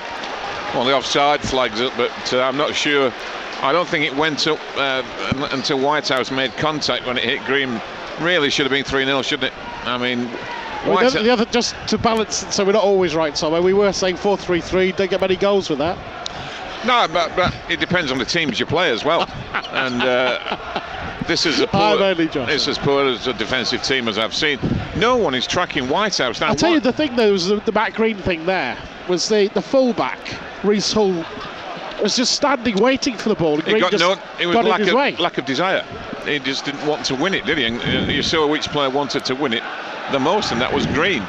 Well, the offside flags up, but I'm not sure. I don't think it went up until Whitehouse made contact when it hit Green. Really should have been 3-0, shouldn't it? I mean, well, the other, just to balance, so we're not always right, Tom. We were saying 4-3-3, don't get many goals with that. No, but it depends on the teams you play as well. And this is as poor as a defensive team as I've seen. No one is tracking Whitehouse. Now, I'll tell you the thing though, was the Matt Green thing there was the fullback, Reese Hull. was just standing waiting for the ball. It was lack of desire. He just didn't want to win it, did he? And you saw which player wanted to win it the most, and that was Green.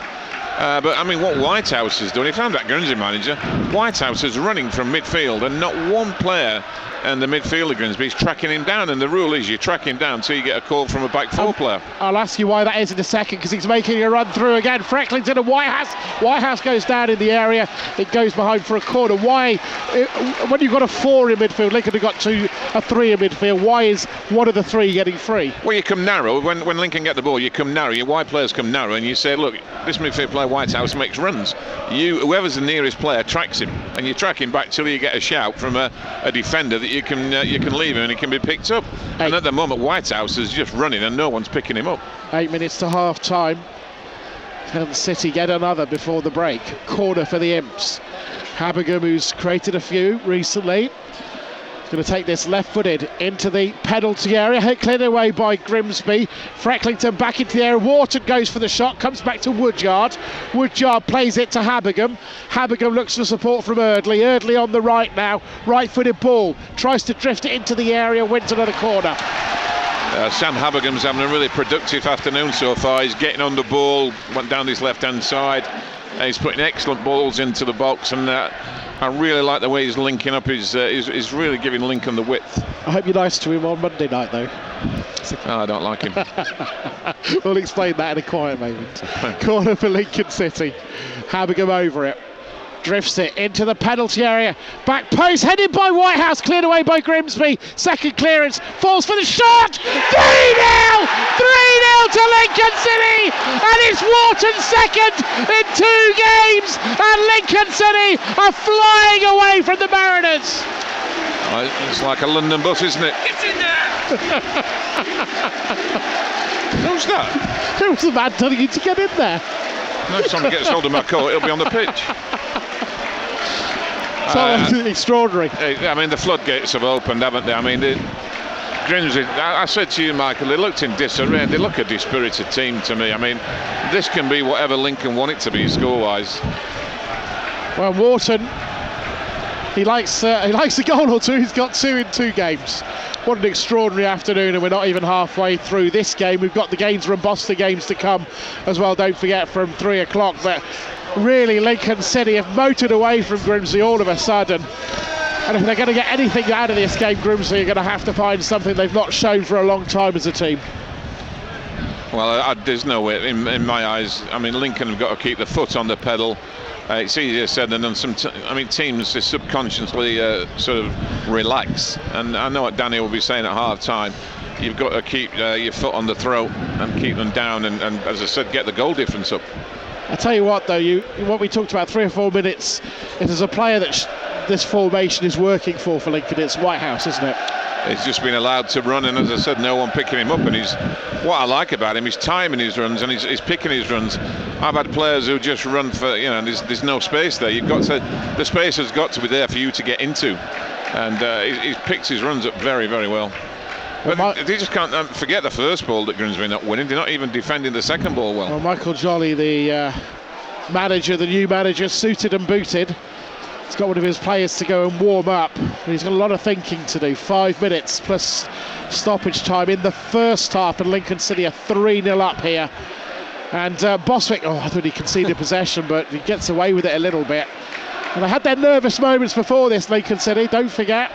But I mean, what Whitehouse has done, if I'm that Grimsby manager, Whitehouse is running from midfield, and not one player and the midfielder Grimsby is tracking him down. And the rule is you track him down until you get a call from a back four player. I'll ask you why that is in a second, because he's making a run through again. Frecklington and Whitehouse goes down in the area. It goes behind for a corner. Why, when you've got a 4 in midfield, Lincoln have got a 3 in midfield, why is one of the 3 getting free? Well, you come narrow. When Lincoln get the ball, you come narrow. Your wide players come narrow, and you say, look, this midfield player Whitehouse makes runs. Whoever's the nearest player tracks him, and you track him back till you get a shout from a defender that you can leave him and he can be picked up. And at the moment, Whitehouse is just running and no one's picking him up. 8 minutes to half time. Can City get another before the break? Corner for the Imps. Habergam, who's created a few recently, going to take this left-footed into the penalty area, cleared away by Grimsby. Frecklington back into the area. Wharton goes for the shot, comes back to Woodyard. Woodyard plays it to Habergam. Habergam looks for support from Eardley. Eardley on the right now, right-footed ball, tries to drift it into the area, wins another corner. Sam Habergam's having a really productive afternoon so far. He's getting on the ball, went down his left-hand side. He's putting excellent balls into the box, and I really like the way he's linking up. He's really giving Lincoln the width. I hope you're nice to him on Monday night, though. I don't like him. We'll explain that in a quiet moment. Corner for Lincoln City. Habergam over it. Drifts it into the penalty area. Back post, headed by Whitehouse, cleared away by Grimsby. Second clearance, falls for the shot. 3-0! 3-0 to Lincoln City! And it's Wharton's second in 2 games! And Lincoln City are flying away from the Mariners! It's like a London bus, isn't it? It's in there! Who's that? It was the man telling you to get in there. Next time he gets hold of my coat, he'll be on the pitch. So extraordinary. I mean, the floodgates have opened, haven't they? I mean, Grimsby, I said to you, Michael, they looked in disarray. They look a dispirited team to me. I mean, this can be whatever Lincoln want it to be score-wise. Well, Wharton, he likes a goal or 2. He's got 2 in 2 games. What an extraordinary afternoon, and we're not even halfway through this game. We've got the Gainsborough and Boston games to come as well, don't forget, from 3 o'clock. But really, Lincoln City have motored away from Grimsby all of a sudden. And if they're going to get anything out of this game, Grimsby are going to have to find something they've not shown for a long time as a team. Well, there's no way, in my eyes. I mean, Lincoln have got to keep the foot on the pedal. It's easier said than done. Teams just subconsciously sort of relax. And I know what Danny will be saying at half-time. You've got to keep your foot on the throat and keep them down and as I said, get the goal difference up. I tell you what, though, what we talked about 3 or 4 minutes, if there's a player that this formation is working for Lincoln, it's Whitehouse, isn't it? He's just been allowed to run, and as I said, no one picking him up. And what I like about him is timing his runs, and he's picking his runs. I've had players who just run for, there's no space there. The space has got to be there for you to get into, and he picks his runs up very, very well. But they just can't forget the first ball that Grimsby not winning. They're not even defending the second ball well. Well, Michael Jolly, the new manager, suited and booted. He's got one of his players to go and warm up. He's got a lot of thinking to do. 5 minutes plus stoppage time in the first half, and Lincoln City are 3-0 up here. And Boswick, I thought he conceded possession, but he gets away with it a little bit. And they had their nervous moments before this, Lincoln City, don't forget.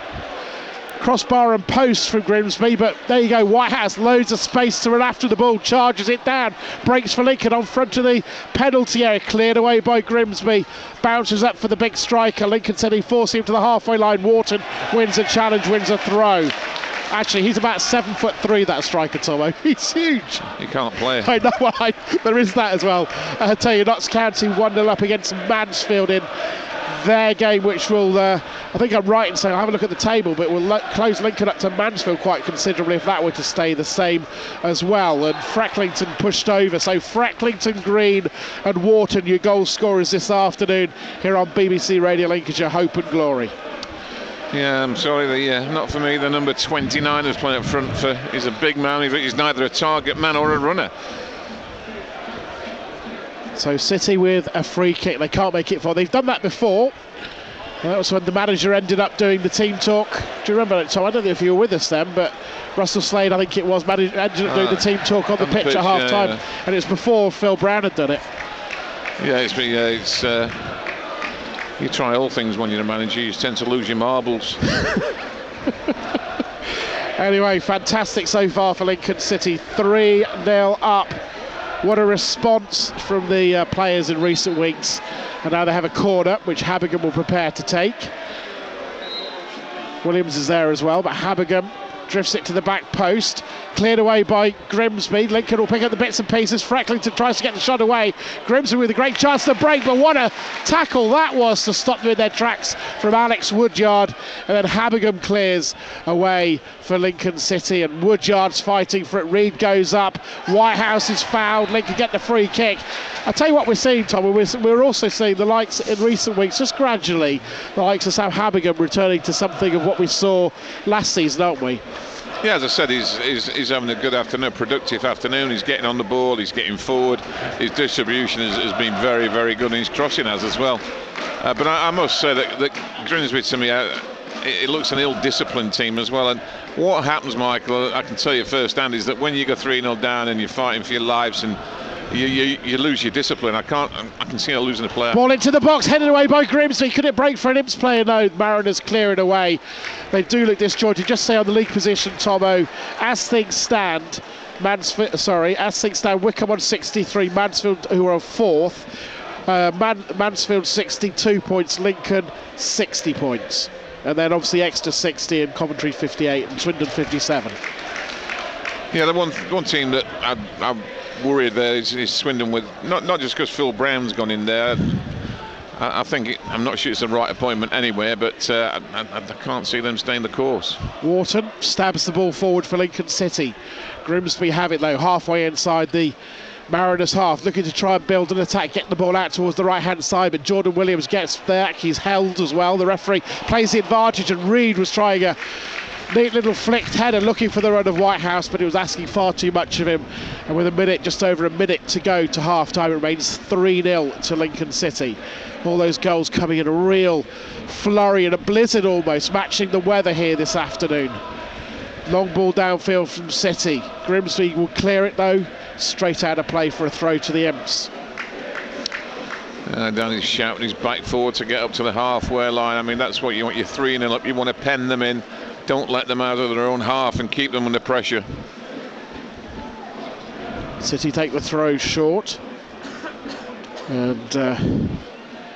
Crossbar and post from Grimsby, but there you go. Whitehouse, loads of space to run after the ball, charges it down, breaks for Lincoln on front of the penalty area, cleared away by Grimsby, bounces up for the big striker. Lincoln City forcing him to the halfway line. Wharton wins a challenge, wins a throw. Actually, he's about 7'3", that striker, Tomo. He's huge. He can't play. I know, there is that as well. I tell you, Notts County 1-0 up against Mansfield in their game, which will, I think I'm right in saying, I'll have a look at the table, but will close Lincoln up to Mansfield quite considerably if that were to stay the same as well. And Frecklington pushed over, so Frecklington, Green and Wharton, your goal scorers this afternoon here on BBC Radio Lincolnshire, Hope and Glory. Yeah, I'm sorry, not for me. The number 29 is playing up front. He's a big man, he's neither a target man or a runner. So City with a free kick. They can't make it 4. They've done that before. That was when the manager ended up doing the team talk. Do you remember that, Tom? I don't know if you were with us then, but Russell Slade, I think it was, ended up doing the team talk on the pitch at half time, and it was before Phil Brown had done it. Yeah, it's you try all things when you're a manager, you tend to lose your marbles. Anyway, fantastic so far for Lincoln City, 3-0 up. What a response from the players in recent weeks. And now they have a corner, which Habigham will prepare to take. Williams is there as well, but Habigham drifts it to the back post, cleared away by Grimsby. Lincoln will pick up the bits and pieces. Frecklington tries to get the shot away. Grimsby with a great chance to break, but what a tackle that was to stop them in their tracks from Alex Woodyard. And then Habigham clears away for Lincoln City, and Woodyard's fighting for it. Reed goes up. Whitehouse is fouled. Lincoln get the free kick. I'll tell you what we're seeing, Tom. We're also seeing the likes in recent weeks, just gradually, the likes of Sam Habigham returning to something of what we saw last season, aren't we? Yeah, as I said, he's having a good afternoon, productive afternoon. He's getting on the ball, he's getting forward. His distribution has been very, very good, and his crossing has as well. But I must say that Grimsby, to me, it looks an ill-disciplined team as well. And what happens, Michael, I can tell you firsthand, is that when you go 3-0 down and you're fighting for your lives and you lose your discipline. I can see her losing a player. Ball into the box, headed away by Grimsby. Could it break for an Imps player? No, Mariners clear it away. They do look disjointed. Just say on the league position, Tomo, as things stand, Wickham on 63, Mansfield, who are on 4th, Mansfield 62 points, Lincoln 60 points. And then obviously Exeter 60 and Coventry 58 and Swindon 57. Yeah, the one team that I'm worried there is Swindon, with not just because Phil Brown's gone in there. I'm not sure it's the right appointment anyway, but I can't see them staying the course. Wharton stabs the ball forward for Lincoln City. Grimsby have it though, halfway inside the Mariners half, looking to try and build an attack, get the ball out towards the right hand side, but Jordan Williams gets back. He's held as well. The referee plays the advantage, and Reed was trying a neat little flicked header looking for the run of Whitehouse, but it was asking far too much of him. And with just over a minute to go to half time, it remains 3-0 to Lincoln City. All those goals coming in a real flurry and a blizzard almost, matching the weather here this afternoon. Long ball downfield from City. Grimsby will clear it though, straight out of play for a throw to the Imps. Danny's shouting his back forward to get up to the halfway line. I mean, that's what you want. You're 3-0 up, you want to pen them in. Don't let them out of their own half and keep them under pressure. City take the throw short, and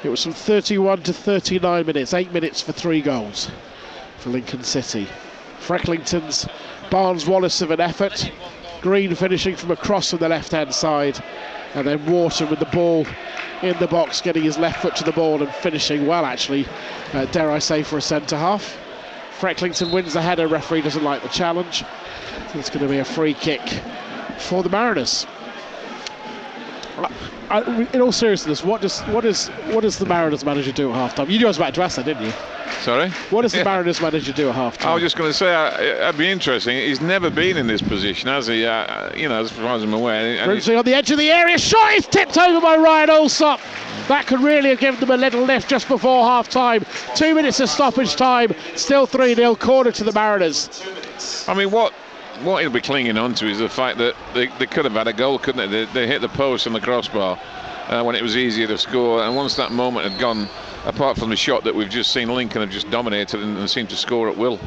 it was from 31 to 39 minutes, 8 minutes for 3 goals for Lincoln City. Frecklington's Barnes-Wallace of an effort, Green finishing from across from the left hand side, and then Wharton with the ball in the box, getting his left foot to the ball and finishing well actually, dare I say, for a centre half. Frecklington wins the header, referee doesn't like the challenge, so it's going to be a free kick for the Mariners. In all seriousness, what does the Mariners manager do at half time? You knew I was about to ask that, didn't you? Sorry? What does the Mariners manager do at half time? I was just going to say, it'd be interesting. He's never been in this position, has he? As far as I'm aware. Grimsby on the edge of the area, shot is tipped over by Ryan Alsop. That could really have given them a little lift just before half time. 2 minutes of stoppage time, still 3-0, corner to the Mariners. I mean, what he'll be clinging on to is the fact that they could have had a goal, couldn't they? They hit the post and the crossbar when it was easier to score, and once that moment had gone, apart from the shot that we've just seen, Lincoln have just dominated and seemed to score at will.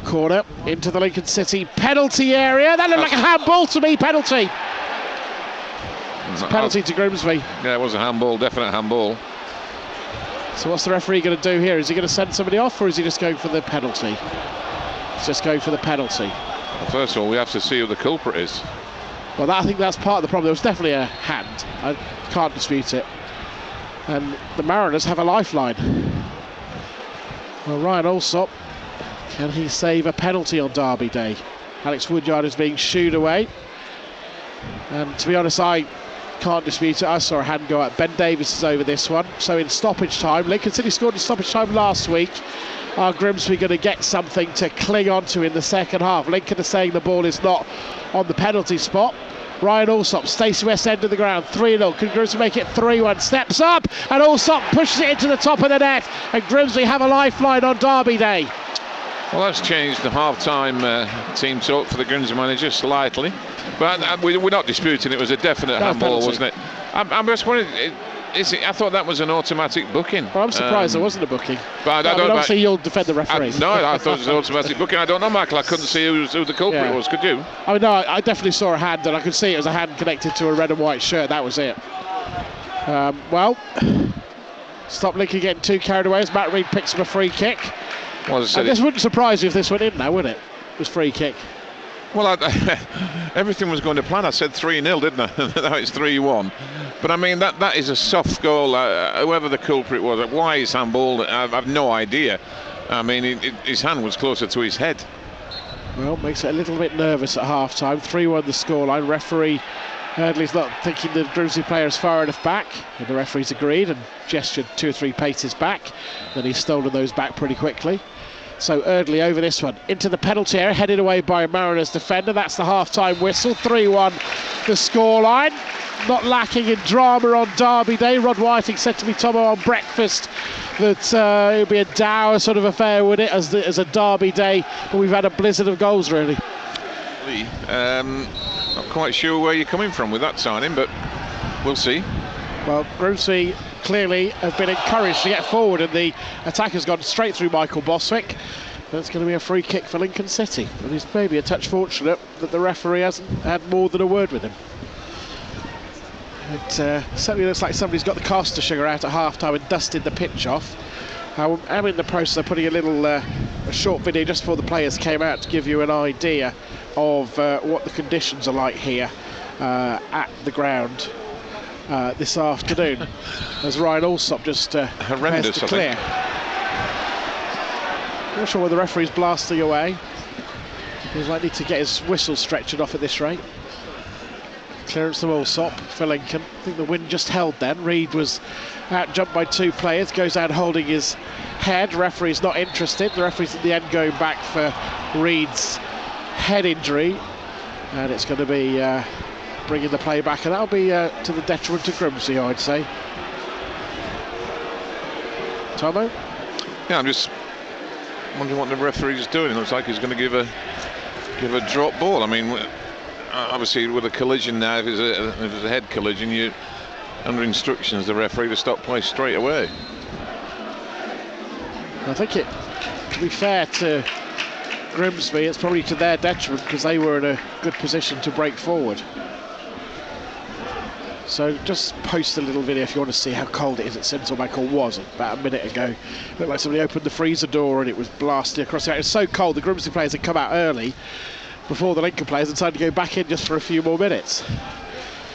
Corner into the Lincoln City penalty area. That looked like a handball to me. Penalty. It's a penalty to Grimsby. Yeah, it was a handball, definite handball. So what's the referee going to do here? Is he going to send somebody off, or is he just going for the penalty? He's just going for the penalty. Well, first of all, we have to see who the culprit is. Well, I think that's part of the problem. There was definitely a hand. I can't dispute it. And the Mariners have a lifeline. Well, Ryan Alsop, can he save a penalty on Derby Day? Alex Woodyard is being shooed away. And to be honest, I can't dispute it. I saw a hand go out. Ben Davis is over this one. So in stoppage time, Lincoln City scored in stoppage time last week. Are Grimsby going to get something to cling on to in the second half? Lincoln are saying the ball is not on the penalty spot. Ryan Allsop, Stacey West end of the ground, 3-0. Can Grimsby make it 3-1? Steps up, and Allsop pushes it into the top of the net, and Grimsby have a lifeline on Derby Day. Well, that's changed the half-time team talk for the Grimsby manager slightly, but we're not disputing it was a definite handball, wasn't it? I'm just wondering, I thought that was an automatic booking. Well, I'm surprised there wasn't a booking. But I don't know. Obviously, you'll defend the referee. No, I thought it was an automatic booking. I don't know, Michael. I couldn't see who the culprit was. Could you? I mean, no, I definitely saw a hand, and I could see it was a hand connected to a red and white shirt. That was it. Well, stop Lincoln getting too carried away as Matt Reed picks up a free kick. Well, this wouldn't surprise you if this went in now, would it? It was free kick. Well, everything was going to plan. I said 3-0, didn't I? Now it's 3-1. But I mean, that is a soft goal. Whoever the culprit was, why he's handballed, I've no idea. I mean, his hand was closer to his head. Well, makes it a little bit nervous at half-time. 3-1 the scoreline. Referee Hurdley's not thinking the Grimsby player is far enough back. And the referee's agreed and gestured 2 or 3 paces back. Then he's stolen those back pretty quickly. So Eardley over this one, into the penalty area, headed away by a Mariners defender. That's the half-time whistle, 3-1 the scoreline. Not lacking in drama on Derby Day. Rod Whiting said to me, Tomo, on breakfast that it would be a dour sort of affair, would it, as a Derby Day, but we've had a blizzard of goals, really. Not quite sure where you're coming from with that signing, but we'll see. Well, Grimsby clearly have been encouraged to get forward, and the attack has gone straight through Michael Boswick. That's going to be a free kick for Lincoln City, and he's maybe a touch fortunate that the referee hasn't had more than a word with him. It certainly looks like somebody's got the caster sugar out at half-time and dusted the pitch off. I'm in the process of putting a short video just before the players came out to give you an idea of what the conditions are like here at the ground this afternoon, as Ryan Allsop just horrendous, to clear. I'm not sure whether the referee's blasting away. He's likely to get his whistle stretchered off at this rate. Clearance to Allsop for Lincoln. I think the wind just held then. Reed was out-jumped by 2 players, goes out holding his head. Referee's not interested. The referee's at the end going back for Reed's head injury, and it's going to be bringing the play back, and that'll be to the detriment of Grimsby, I'd say. Tomo? Yeah, I'm just wondering what the referee's doing. It looks like he's going to give a drop ball. I mean, obviously with a collision now, if it's a head collision, you under instructions the referee to stop play straight away. I think to be fair to Grimsby, it's probably to their detriment because they were in a good position to break forward. So just post a little video if you want to see how cold it is at Central Bank, or was about a minute ago. It looked like somebody opened the freezer door and it was blasting across the air. It's so cold the Grimsby players had come out early before the Lincoln players decided to go back in just for a few more minutes.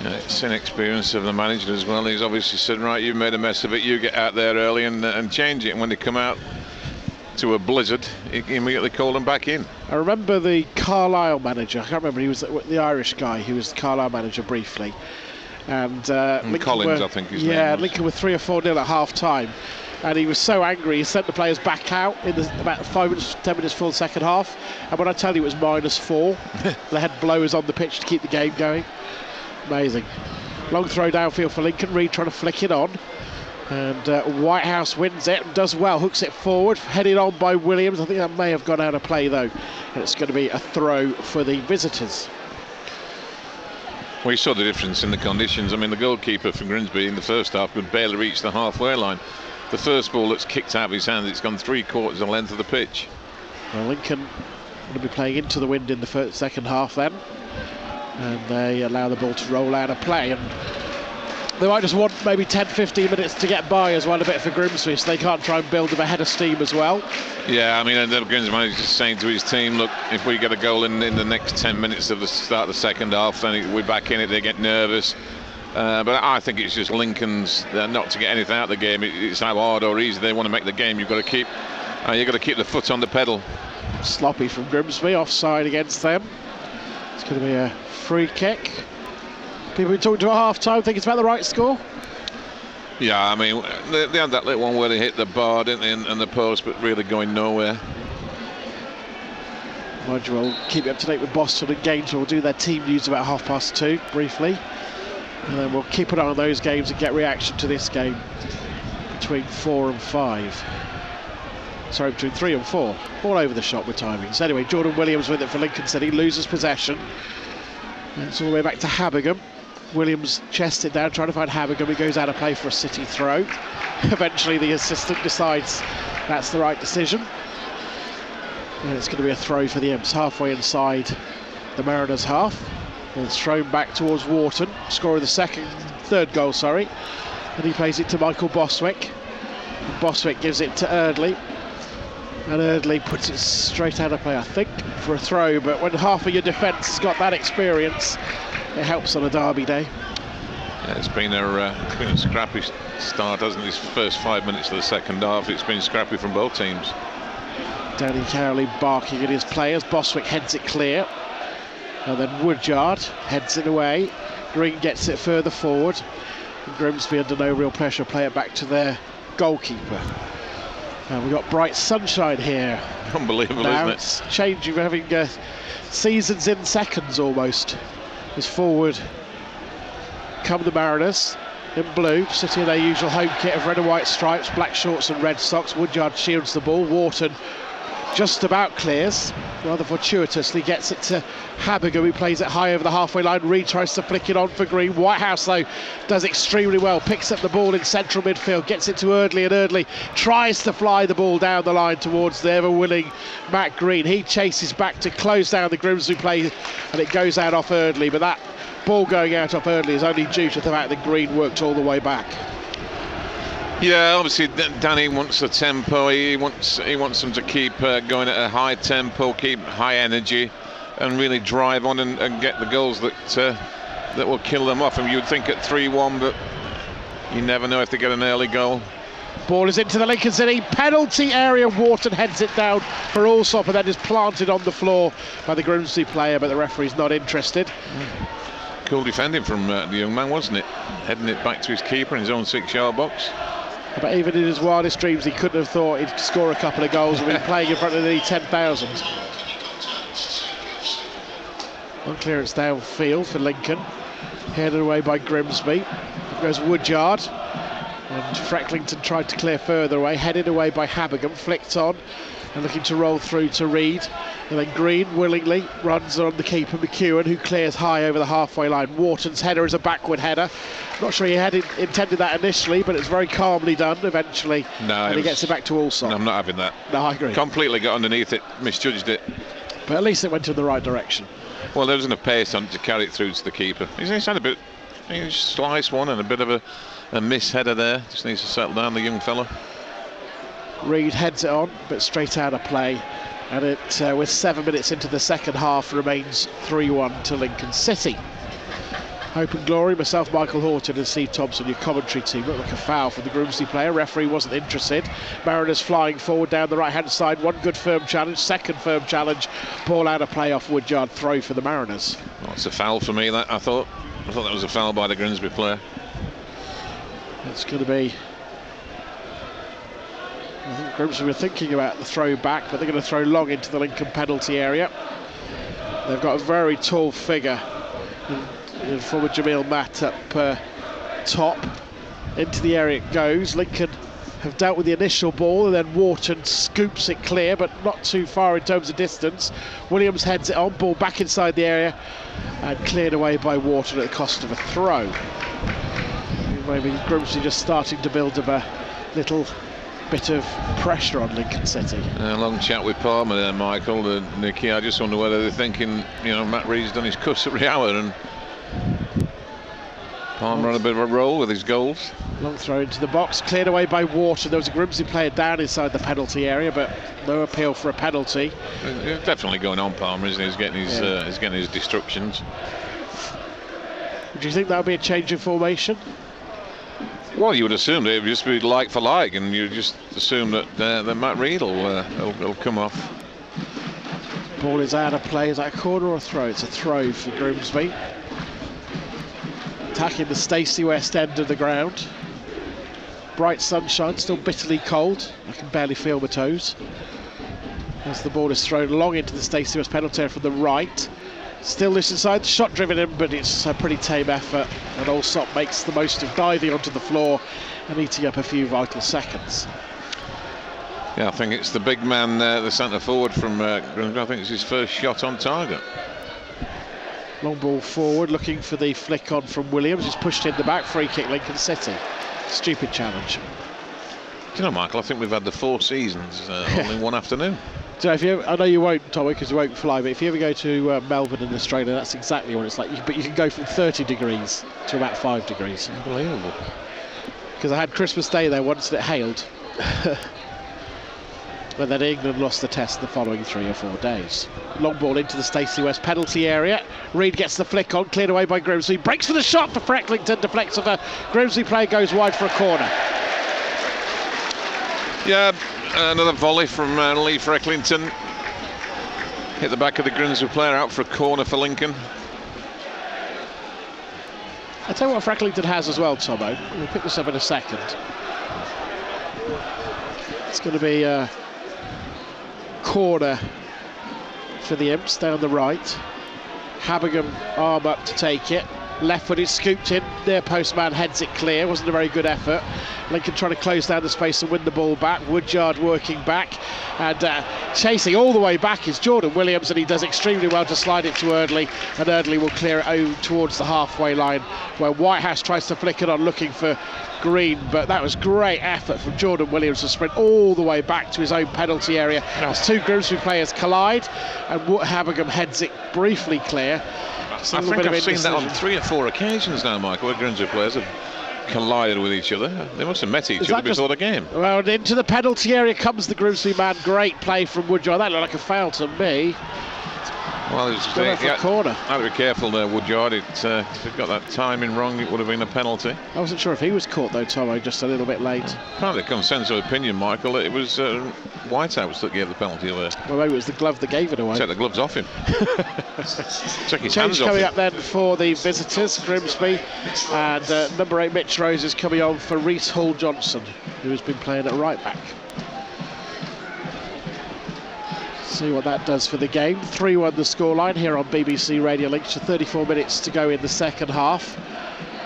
Yeah, it's inexperience of the manager as well. He's obviously said, right, you've made a mess of it, you get out there early and change it. And when they come out to a blizzard, he immediately called them back in. I remember the Carlisle manager, I can't remember, he was the Irish guy, he was the Carlisle manager briefly. And Collins, I think his name was. Yeah, Lincoln were 3 or 4-0 at half-time. And he was so angry, he sent the players back out in about 5 minutes, 10 minutes for the second half. And when I tell you it was -4, they had blowers on the pitch to keep the game going. Amazing. Long throw downfield for Lincoln. Reed trying to flick it on. And Whitehouse wins it and does well, hooks it forward, headed on by Williams. I think that may have gone out of play though. And it's going to be a throw for the visitors. Well, you saw the difference in the conditions. I mean, the goalkeeper for Grimsby in the first half could barely reach the halfway line. The first ball that's kicked out of his hands, it's gone 3/4 the length of the pitch. Well, Lincoln going to be playing into the wind in the second half then, and they allow the ball to roll out of play, and they might just want maybe 10-15 minutes to get by as well, a bit for Grimsby, so they can't try and build them a head of steam as well. Yeah, I mean, the Grimsby manager is saying to his team, look, if we get a goal in the next 10 minutes of the start of the second half, then we're back in it. They get nervous. But I think it's just Lincoln's not to get anything out of the game. It's how hard or easy they want to make the game. You've got to keep the foot on the pedal. Sloppy from Grimsby, offside against them. It's going to be a free kick. People who talk to a half-time think it's about the right score. Yeah, I mean, they had that little one where they hit the bar, didn't they, and the post, but really going nowhere. Mind you, we'll keep you up to date with Boston and Gainesville. We'll do their team news about 2:30 briefly, and then we'll keep an eye on those games and get reaction to this game between 4 and 5. Sorry, between 3 and 4. All over the shop with timings. Anyway, Jordan Williams with it for Lincoln City, loses possession. And it's all the way back to Habergam. Williams chests it down, trying to find Habergam. He goes out of play for a City throw. Eventually the assistant decides that's the right decision. And it's going to be a throw for the Imps, halfway inside the Mariners' half. And it's thrown back towards Wharton, scorer of the third goal, and he plays it to Michael Boswick. And Boswick gives it to Eardley, and Eardley puts it straight out of play, I think, for a throw. But when half of your defence has got that experience, it helps on a derby day. Yeah, it's been a scrappy start, hasn't it? These first 5 minutes of the second half, it's been scrappy from both teams. Danny Cowley barking at his players. Boswick heads it clear, and then Woodyard heads it away. Green gets it further forward, and Grimsby, under no real pressure, play it back to their goalkeeper. And we've got bright sunshine here. Unbelievable, now, isn't it? it's changing, we're having seasons in seconds almost. As forward come the Mariners in blue, sitting in their usual home kit of red and white stripes, black shorts and red socks. Woodyard shields the ball. Wharton just about clears, rather fortuitously, gets it to Habergam, who plays it high over the halfway line. Reed tries to flick it on for Green. Whitehouse, though, does extremely well, picks up the ball in central midfield, gets it to Eardley, and Eardley tries to fly the ball down the line towards the ever-willing Matt Green. He chases back to close down the Grimsby play, and it goes out off Eardley, but that ball going out off Eardley is only due to the fact that Green worked all the way back. Yeah, obviously Danny wants the tempo. He wants them to keep going at a high tempo, keep high energy, and really drive on and get the goals that will kill them off. And you'd think at 3-1, but you never know if they get an early goal. Ball is into the Lincoln City penalty area. Wharton heads it down for Allsop, and then is planted on the floor by the Grimsby player, but the referee's not interested. Cool defending from the young man, wasn't it? Heading it back to his keeper in his own 6-yard box. But even in his wildest dreams, he couldn't have thought he'd score a couple of goals and be playing in front of nearly 10,000. On clearance downfield for Lincoln, headed away by Grimsby. Goes Woodyard, and Frecklington tried to clear further away, headed away by Habergam, flicked on and looking to roll through to Reed. And then Green willingly runs on the keeper, McEwen, who clears high over the halfway line. Wharton's header is a backward header. Not sure he had intended that initially, but it's very calmly done eventually. No, and he gets it back to Allsop. No, I'm not having that. No, I agree. Completely got underneath it, misjudged it. But at least it went in the right direction. Well, there wasn't a pace on it to carry it through to the keeper. He's had a bit, he's sliced one and a bit of a miss header there. Just needs to settle down, the young fella. Reed heads it on, but straight out of play. And it, with 7 minutes into the second half, remains 3-1 to Lincoln City. Hope and glory, myself, Michael Horton and Steve Thompson, your commentary team. Looked like a foul for the Grimsby player. Referee wasn't interested. Mariners flying forward down the right-hand side. One good firm challenge, second firm challenge. Ball out of play off Woodyard, throw for the Mariners. Well, it's a foul for me, that I thought that was a foul by the Grimsby player. It's going to be... I think Grimsby were thinking about the throw back, but they're going to throw long into the Lincoln penalty area. They've got a very tall figure in former Jamil Matt up top. Into the area it goes. Lincoln have dealt with the initial ball, and then Wharton scoops it clear, but not too far in terms of distance. Williams heads it on, ball back inside the area, and cleared away by Wharton at the cost of a throw. Maybe Grimsby just starting to build up a little bit of pressure on Lincoln City. A long chat with Palmer there, Michael, Nicky. I just wonder whether they're thinking, Matt Reed's done his cuss every hour, and Palmer on a bit of a roll with his goals. Long throw into the box, cleared away by Wharton. There was a Grimsby player down inside the penalty area, but no appeal for a penalty. It's definitely going on, Palmer, isn't he? He's getting his destructions. Do you think that would be a change in formation? Well, you would assume it would just be like for like, and you just assume that Matt Reed will come off. Ball is out of play. Is that a corner or a throw? It's a throw for Grimsby. Attacking the Stacey West end of the ground. Bright sunshine, still bitterly cold. I can barely feel my toes. As the ball is thrown long into the Stacey West penalty area from the right. Still loose inside, shot driven in, but it's a pretty tame effort, and Allsop makes the most of diving onto the floor and eating up a few vital seconds. Yeah, I think it's the big man, the centre forward from Grimsby. I think it's his first shot on target. Long ball forward, looking for the flick on from Williams. He's pushed in the back, free kick Lincoln City. Stupid challenge. Do you know, Michael, I think we've had the 4 seasons all in one afternoon. So I know you won't, Tommy, because you won't fly, but if you ever go to Melbourne in Australia, that's exactly what it's like. But you can go from 30 degrees to about 5 degrees. Unbelievable. Because I had Christmas Day there once and it hailed. But then England lost the test the following 3 or 4 days. Long ball into the Stacey West penalty area. Reid gets the flick on, cleared away by Grimsby. Breaks for the shot for Frecklington, deflects of a Grimsby player, goes wide for a corner. Yeah, another volley from Lee Frecklington. Hit the back of the Grimsby player, out for a corner for Lincoln. I'll tell you what Frecklington has as well, Tomo. We'll pick this up in a second. It's going to be a corner for the Imps down the right. Habergam arm up to take it. Left foot is scooped in, near postman heads it clear. Wasn't a very good effort. Lincoln trying to close down the space and win the ball back. Woodyard working back, and chasing all the way back is Jordan Williams, and he does extremely well to slide it to Eardley, and Eardley will clear it over towards the halfway line, where Whitehouse tries to flick it on looking for Green, but that was great effort from Jordan Williams to sprint all the way back to his own penalty area. As 2 Grimsby players collide, and Habergam heads it briefly clear. I think I've seen that on 3 or 4 occasions now, Michael, where Grimsby players have collided with each other. They must have met each other before the game. Well, into the penalty area comes the Grimsby man. Great play from Woodyard. That looked like a foul to me. Well, corner. Had to be careful there, Woodyard. If he'd got that timing wrong, it would have been a penalty. I wasn't sure if he was caught though, Tomo, just a little bit late. Apparently, the consensus opinion, Michael, it was Whitehouse that gave the penalty away. Well, maybe it was the glove that gave it away. Take the gloves off him. Check his hands off coming him. up then for the visitors, Grimsby, and number 8 Mitch Rose is coming on for Reese Hall-Johnson, who has been playing at right back. See what that does for the game. 3-1 the scoreline here on BBC Radio Lincolnshire. 34 minutes to go in the second half.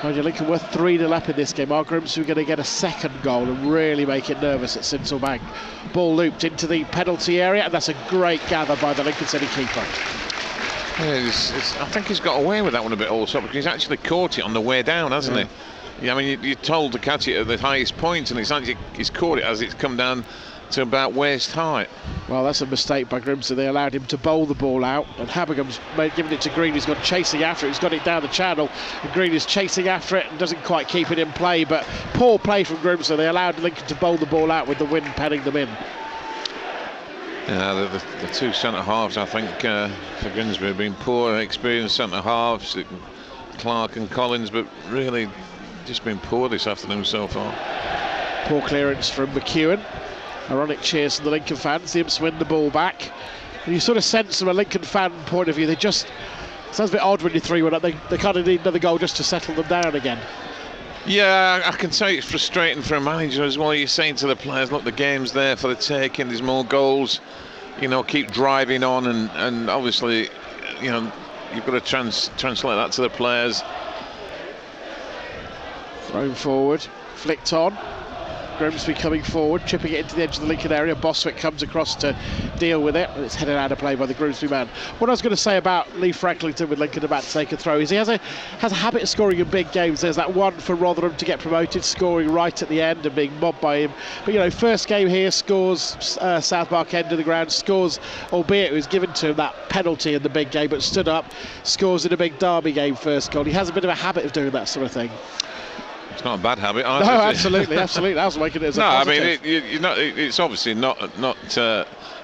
Radio Lincoln were 3-0 up in this game. Are Grimsby going to get a second goal and really make it nervous at Sincil Bank? Ball looped into the penalty area, and that's a great gather by the Lincoln City keeper. Yeah, I think he's got away with that one a bit also, because he's actually caught it on the way down, hasn't he? Yeah, I mean, you're told to catch it at the highest point, and he's caught it as it's come down to about waist height. Well, that's a mistake by Grimsby. They allowed him to bowl the ball out, and Habergam's giving it to Green. He's gone chasing after it. He's got it down the channel, and Green is chasing after it and doesn't quite keep it in play. But poor play from Grimsby. They allowed Lincoln to bowl the ball out with the wind penning them in. Yeah, the 2 centre halves, I think, for Grimsby have been poor, experienced centre halves, Clark and Collins, but really just been poor this afternoon so far. Poor clearance from McEwen. Ironic cheers from the Lincoln fans. The Imps win the ball back, and you sort of sense from a Lincoln fan point of view, they just, sounds a bit odd when you're 3-1 up. They kind of need another goal just to settle them down again. Yeah, I can say it's frustrating for a manager as well. You're saying to the players, look, the game's there for the taking, there's more goals, you know, keep driving on, and obviously, you know, you've got to translate that to the players. Thrown forward, flicked on. Grimsby coming forward, chipping it into the edge of the Lincoln area. Boswick comes across to deal with it, and it's headed out of play by the Grimsby man. What I was going to say about Lee Frecklington with Lincoln about to take a throw is he has a habit of scoring in big games. There's that one for Rotherham to get promoted, scoring right at the end and being mobbed by him. But you know, first game here, scores South Park end of the ground, scores, albeit it was given to him that penalty in the big game, but stood up, scores in a big Derby game, first goal. He has a bit of a habit of doing that sort of thing. It's not a bad habit. No, absolutely. I was making it as a positive. I mean, it's obviously not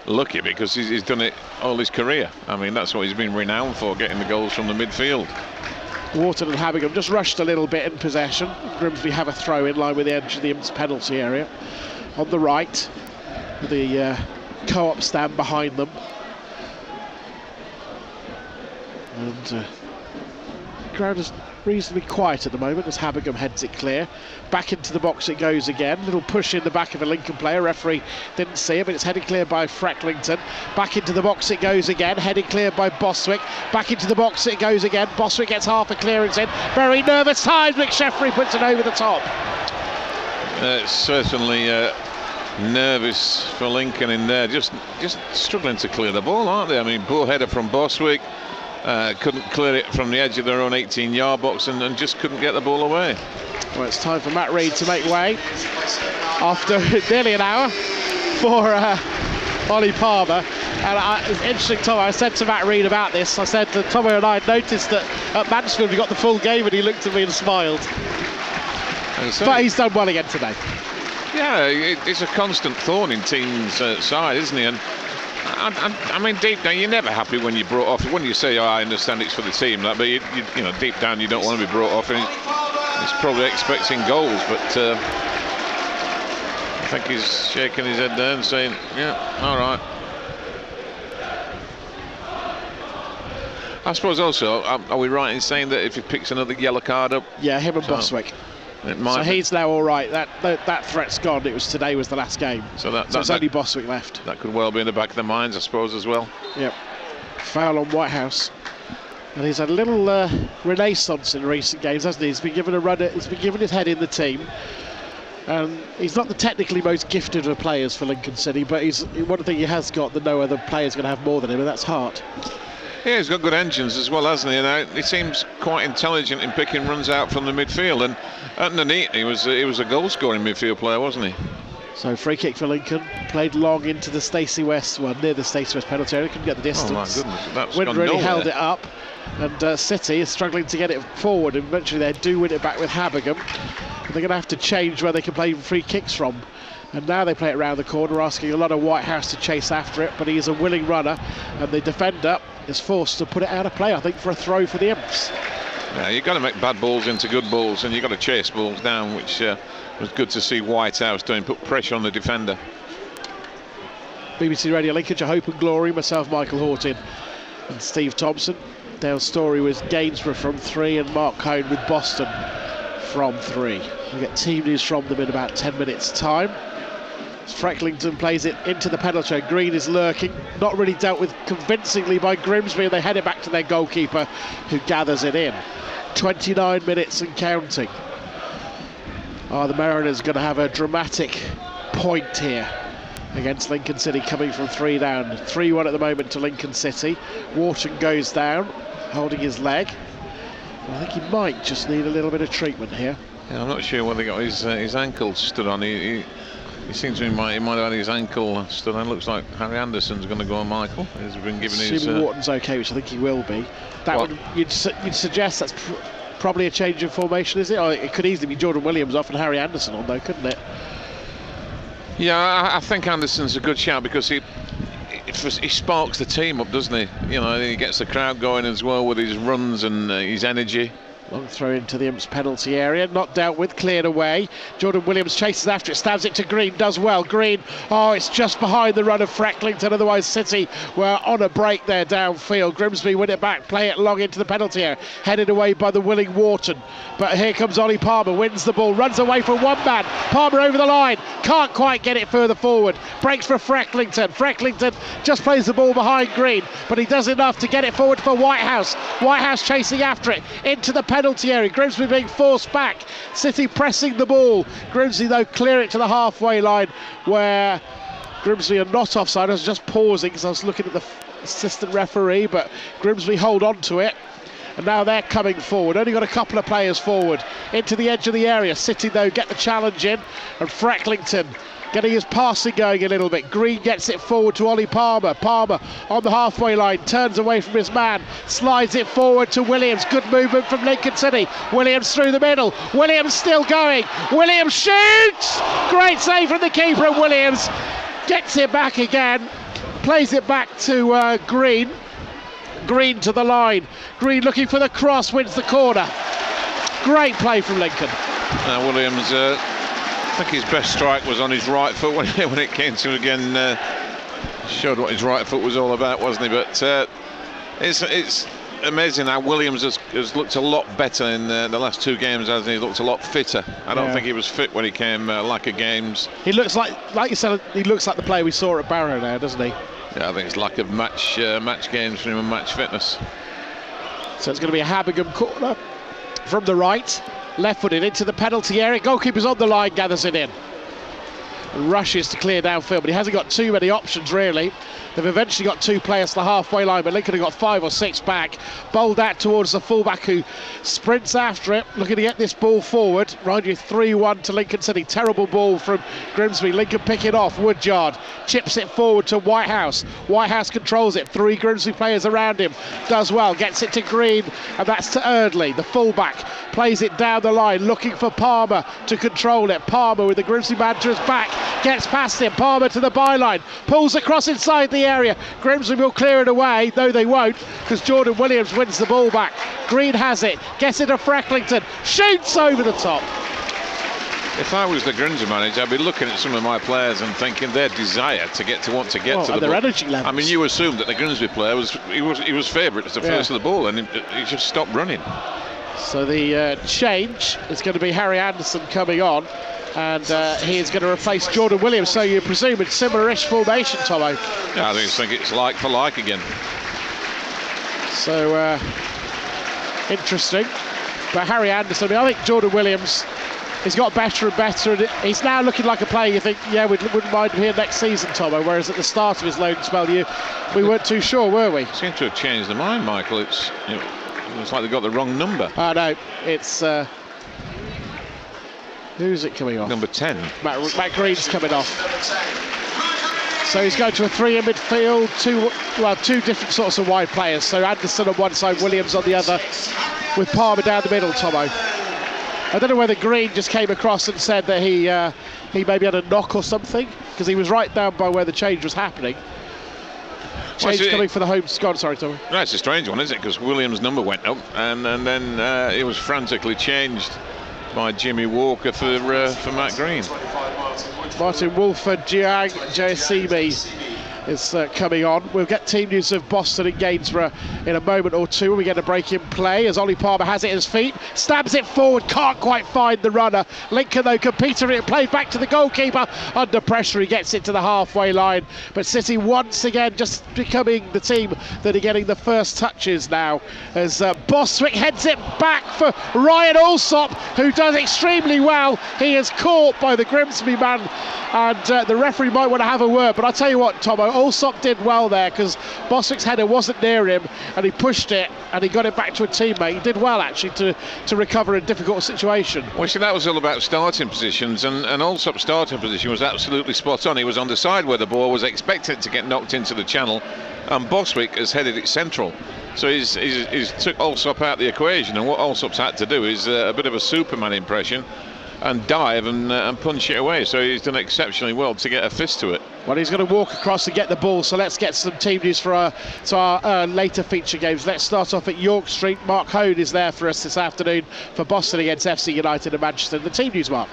lucky, because he's done it all his career. I mean, that's what he's been renowned for, getting the goals from the midfield. Wharton and Habergam just rushed a little bit in possession. Grimsby have a throw in line with the edge of the Imps penalty area. On the right, the co-op stand behind them. And Ground is reasonably quiet at the moment as Habergum heads it clear. Back into the box it goes again. Little push in the back of a Lincoln player. Referee didn't see it, but it's headed clear by Frecklington. Back into the box it goes again. Headed clear by Boswick. Back into the box it goes again. Boswick gets half a clearance in. Very nervous times. McSheffrey puts it over the top. It's certainly nervous for Lincoln in there. Just struggling to clear the ball, aren't they? I mean, poor header from Boswick. Couldn't clear it from the edge of their own 18-yard box and just couldn't get the ball away. Well, it's time for Matt Reid to make way after nearly an hour for Ollie Palmer. And it's interesting, Tom, I said to Matt Reid about this, I said to Tommy and I noticed that at Mansfield we got the full game and he looked at me and smiled. But he's done well again today. Yeah, it's a constant thorn in teams' side, isn't he? And I mean, deep down, you're never happy when you're brought off. When you say, "Oh, I understand it's for the team," but you know, deep down, you don't want to be brought off. And he's probably expecting goals, but I think he's shaking his head there and saying, "Yeah, all right." I suppose also, are we right in saying that if he picks another yellow card up? Yeah, him and Boswick. So he's now all right. That threat's gone. It was today was the last game. So it's only Boswick left. That could well be in the back of their minds, I suppose, as well. Yep. Foul on Whitehouse. And he's had a little renaissance in recent games, hasn't he? He's been given a run. He's been given his head in the team. He's not the technically most gifted of players for Lincoln City, but he's one thing he has got that no other player's going to have more than him, and that's heart. Yeah, he's got good engines as well, hasn't he? And he seems quite intelligent in picking runs out from the midfield. And underneath, he was a goal-scoring midfield player, wasn't he? So free kick for Lincoln, played long into the Stacey West, near the Stacey West penalty area, couldn't get the distance. Oh my goodness, that's Went really held it up, and City is struggling to get it forward. And eventually they do win it back with Habergum. They're going to have to change where they can play free kicks from. And now they play it around the corner, asking a lot of Whitehouse to chase after it, but he is a willing runner, and the defender is forced to put it out of play, I think, for a throw for the Imps. Yeah, you've got to make bad balls into good balls, and you've got to chase balls down, which was good to see Whitehouse doing, put pressure on the defender. BBC Radio Lincolnshire Hope and Glory, myself, Michael Hortin, and Steve Thompson. Dale Story with Gainsborough from 3, and Mark Cohn with Boston from 3. We'll get team news from them in about 10 minutes' time. Frecklington plays it into the penalty area. Green is lurking, not really dealt with convincingly by Grimsby, and they head it back to their goalkeeper, who gathers it in. 29 minutes and counting. Are the Mariners going to have a dramatic point here against Lincoln City, coming from 3 down? 3-1 at the moment to Lincoln City. Wharton goes down, holding his leg. I think he might just need a little bit of treatment here. Yeah, I'm not sure whether he got his ankle stood on. He seems to me he might have had his ankle stood on. Looks like Harry Anderson's going to go on, Michael. He's been given his... Wharton's okay, which I think he will be. You'd suggest that's probably a change of formation, is it? Or it could easily be Jordan Williams off and Harry Anderson on, though, couldn't it? Yeah, I think Anderson's a good shout because he sparks the team up, doesn't he? You know, he gets the crowd going as well with his runs and his energy. Long throw into the Imps penalty area, not dealt with, cleared away. Jordan Williams chases after it, stabs it to Green, does well. Green, it's just behind the run of Frecklington, otherwise City were on a break there downfield. Grimsby win it back, play it long into the penalty area, headed away by the willing Wharton. But here comes Ollie Palmer, wins the ball, runs away from one man. Palmer over the line, can't quite get it further forward. Breaks for Frecklington. Frecklington just plays the ball behind Green, but he does enough to get it forward for Whitehouse. Whitehouse chasing after it, into the penalty area. Grimsby being forced back. City pressing the ball. Grimsby, though, clear it to the halfway line where Grimsby are not offside. I was just pausing because I was looking at the assistant referee, but Grimsby hold on to it. And now they're coming forward. Only got a couple of players forward into the edge of the area. City, though, get the challenge in. And Frecklington getting his passing going a little bit. Green gets it forward to Ollie Palmer. Palmer on the halfway line, turns away from his man, slides it forward to Williams. Good movement from Lincoln City. Williams through the middle. Williams still going. Williams shoots! Great save from the keeper, and Williams gets it back again. Plays it back to Green. Green to the line. Green looking for the cross, wins the corner. Great play from Lincoln. Williams, I think his best strike was on his right foot when it came to again. Showed what his right foot was all about, wasn't he? But it's amazing how Williams has looked a lot better in the last 2 games, hasn't he? He looked a lot fitter. I don't think he was fit when he came lack of games. He looks like you said, he looks like the player we saw at Barrow now, doesn't he? Yeah, I think it's lack of match games for him and match fitness. So it's going to be a Habergam corner from the right, left-footed into the penalty area. Goalkeeper's on the line, gathers it in. Rushes to clear downfield, but he hasn't got too many options really. They've eventually got 2 players to the halfway line, but Lincoln have got 5 or 6 back. Bowled out towards the fullback who sprints after it, looking to get this ball forward. Mind you, 3-1 to Lincoln City. Terrible ball from Grimsby. Lincoln pick it off. Woodyard chips it forward to Whitehouse. Whitehouse controls it. 3 Grimsby players around him. Does well. Gets it to Green, and that's to Eardley. The fullback plays it down the line, looking for Palmer to control it. Palmer with the Grimsby man to his back. Gets past him. Palmer to the byline. Pulls across inside the area. Grimsby will clear it away, though they won't, because Jordan Williams wins the ball back. Green has it. Gets it to Frecklington. Shoots over the top. If I was the Grimsby manager, I'd be looking at some of my players and thinking their desire to want to get to the their ball. energy levels. I mean, you assumed that the Grimsby player was favourite at the first of the ball, and he just stopped running. So the change is going to be Harry Anderson coming on, and he is going to replace Jordan Williams. So you presume it's similar-ish formation, Tomo? Yeah, I think it's like for like again. So interesting. But Harry Anderson, I think Jordan Williams, he's got better and better, and he's now looking like a player you think, yeah, we wouldn't mind him here next season, Tomo, whereas at the start of his loan spell, we weren't too sure, were we? Seem to have changed their mind, Michael. It's like they got the wrong number. I know. It's who's it coming off? Number 10. Matt Green's coming off. So he's going to a 3 in midfield, 2 different sorts of wide players. So Anderson on one side, Williams on the other, with Palmer down the middle, Tomo. I don't know whether Green just came across and said that he maybe had a knock or something, because he was right down by where the change was happening. Change coming for the home squad. Sorry, Tommy. That's a strange one, isn't it? Because Williams' number went up, and then it was frantically changed by Jimmy Walker for Matt Green. Martin Wolford, Jiang Jayasimi is coming on. We'll get team news of Boston and Gainsborough in a moment or two when we get a break in play, as Ollie Palmer has it at his feet, stabs it forward, can't quite find the runner. Lincoln though competing it, played back to the goalkeeper, under pressure he gets it to the halfway line, but City once again just becoming the team that are getting the first touches now, as Bostwick heads it back for Ryan Alsop, who does extremely well. He is caught by the Grimsby man, and the referee might want to have a word, but I'll tell you what, Tomo, Alsop did well there, because Bostwick's header wasn't near him and he pushed it and he got it back to a teammate. He did well actually to recover a difficult situation. Well, see, that was all about starting positions, and Alsop's starting position was absolutely spot on. He was on the side where the ball was expected to get knocked into the channel, and Bostwick has headed it central. So he's took Alsop out of the equation, and what Alsop's had to do is a bit of a Superman impression and dive and punch it away. So he's done exceptionally well to get a fist to it. Well, he's going to walk across and get the ball, so let's get some team news for our later feature games. Let's start off at York Street. Mark Hone is there for us this afternoon for Boston against FC United and Manchester. The team news, Mark.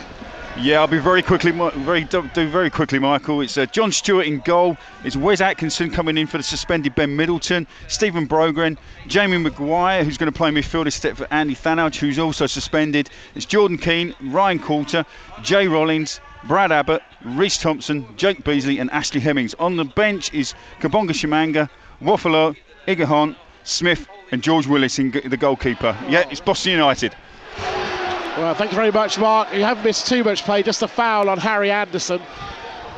Yeah, I'll be very quickly, Michael. It's John Stewart in goal. It's Wes Atkinson coming in for the suspended Ben Middleton. Stephen Brogren, Jamie Maguire, who's going to play midfield instead for Andy Thanauch, who's also suspended. It's Jordan Keane, Ryan Coulter, Jay Rollins, Brad Abbott, Reece Thompson, Jake Beasley and Ashley Hemmings. On the bench is Kabonga Shimanga, Waffalo, Igahon, Smith and George Willis in the goalkeeper. Yeah, it's Boston United. Well, thank you very much, Mark. You haven't missed too much play, just a foul on Harry Anderson.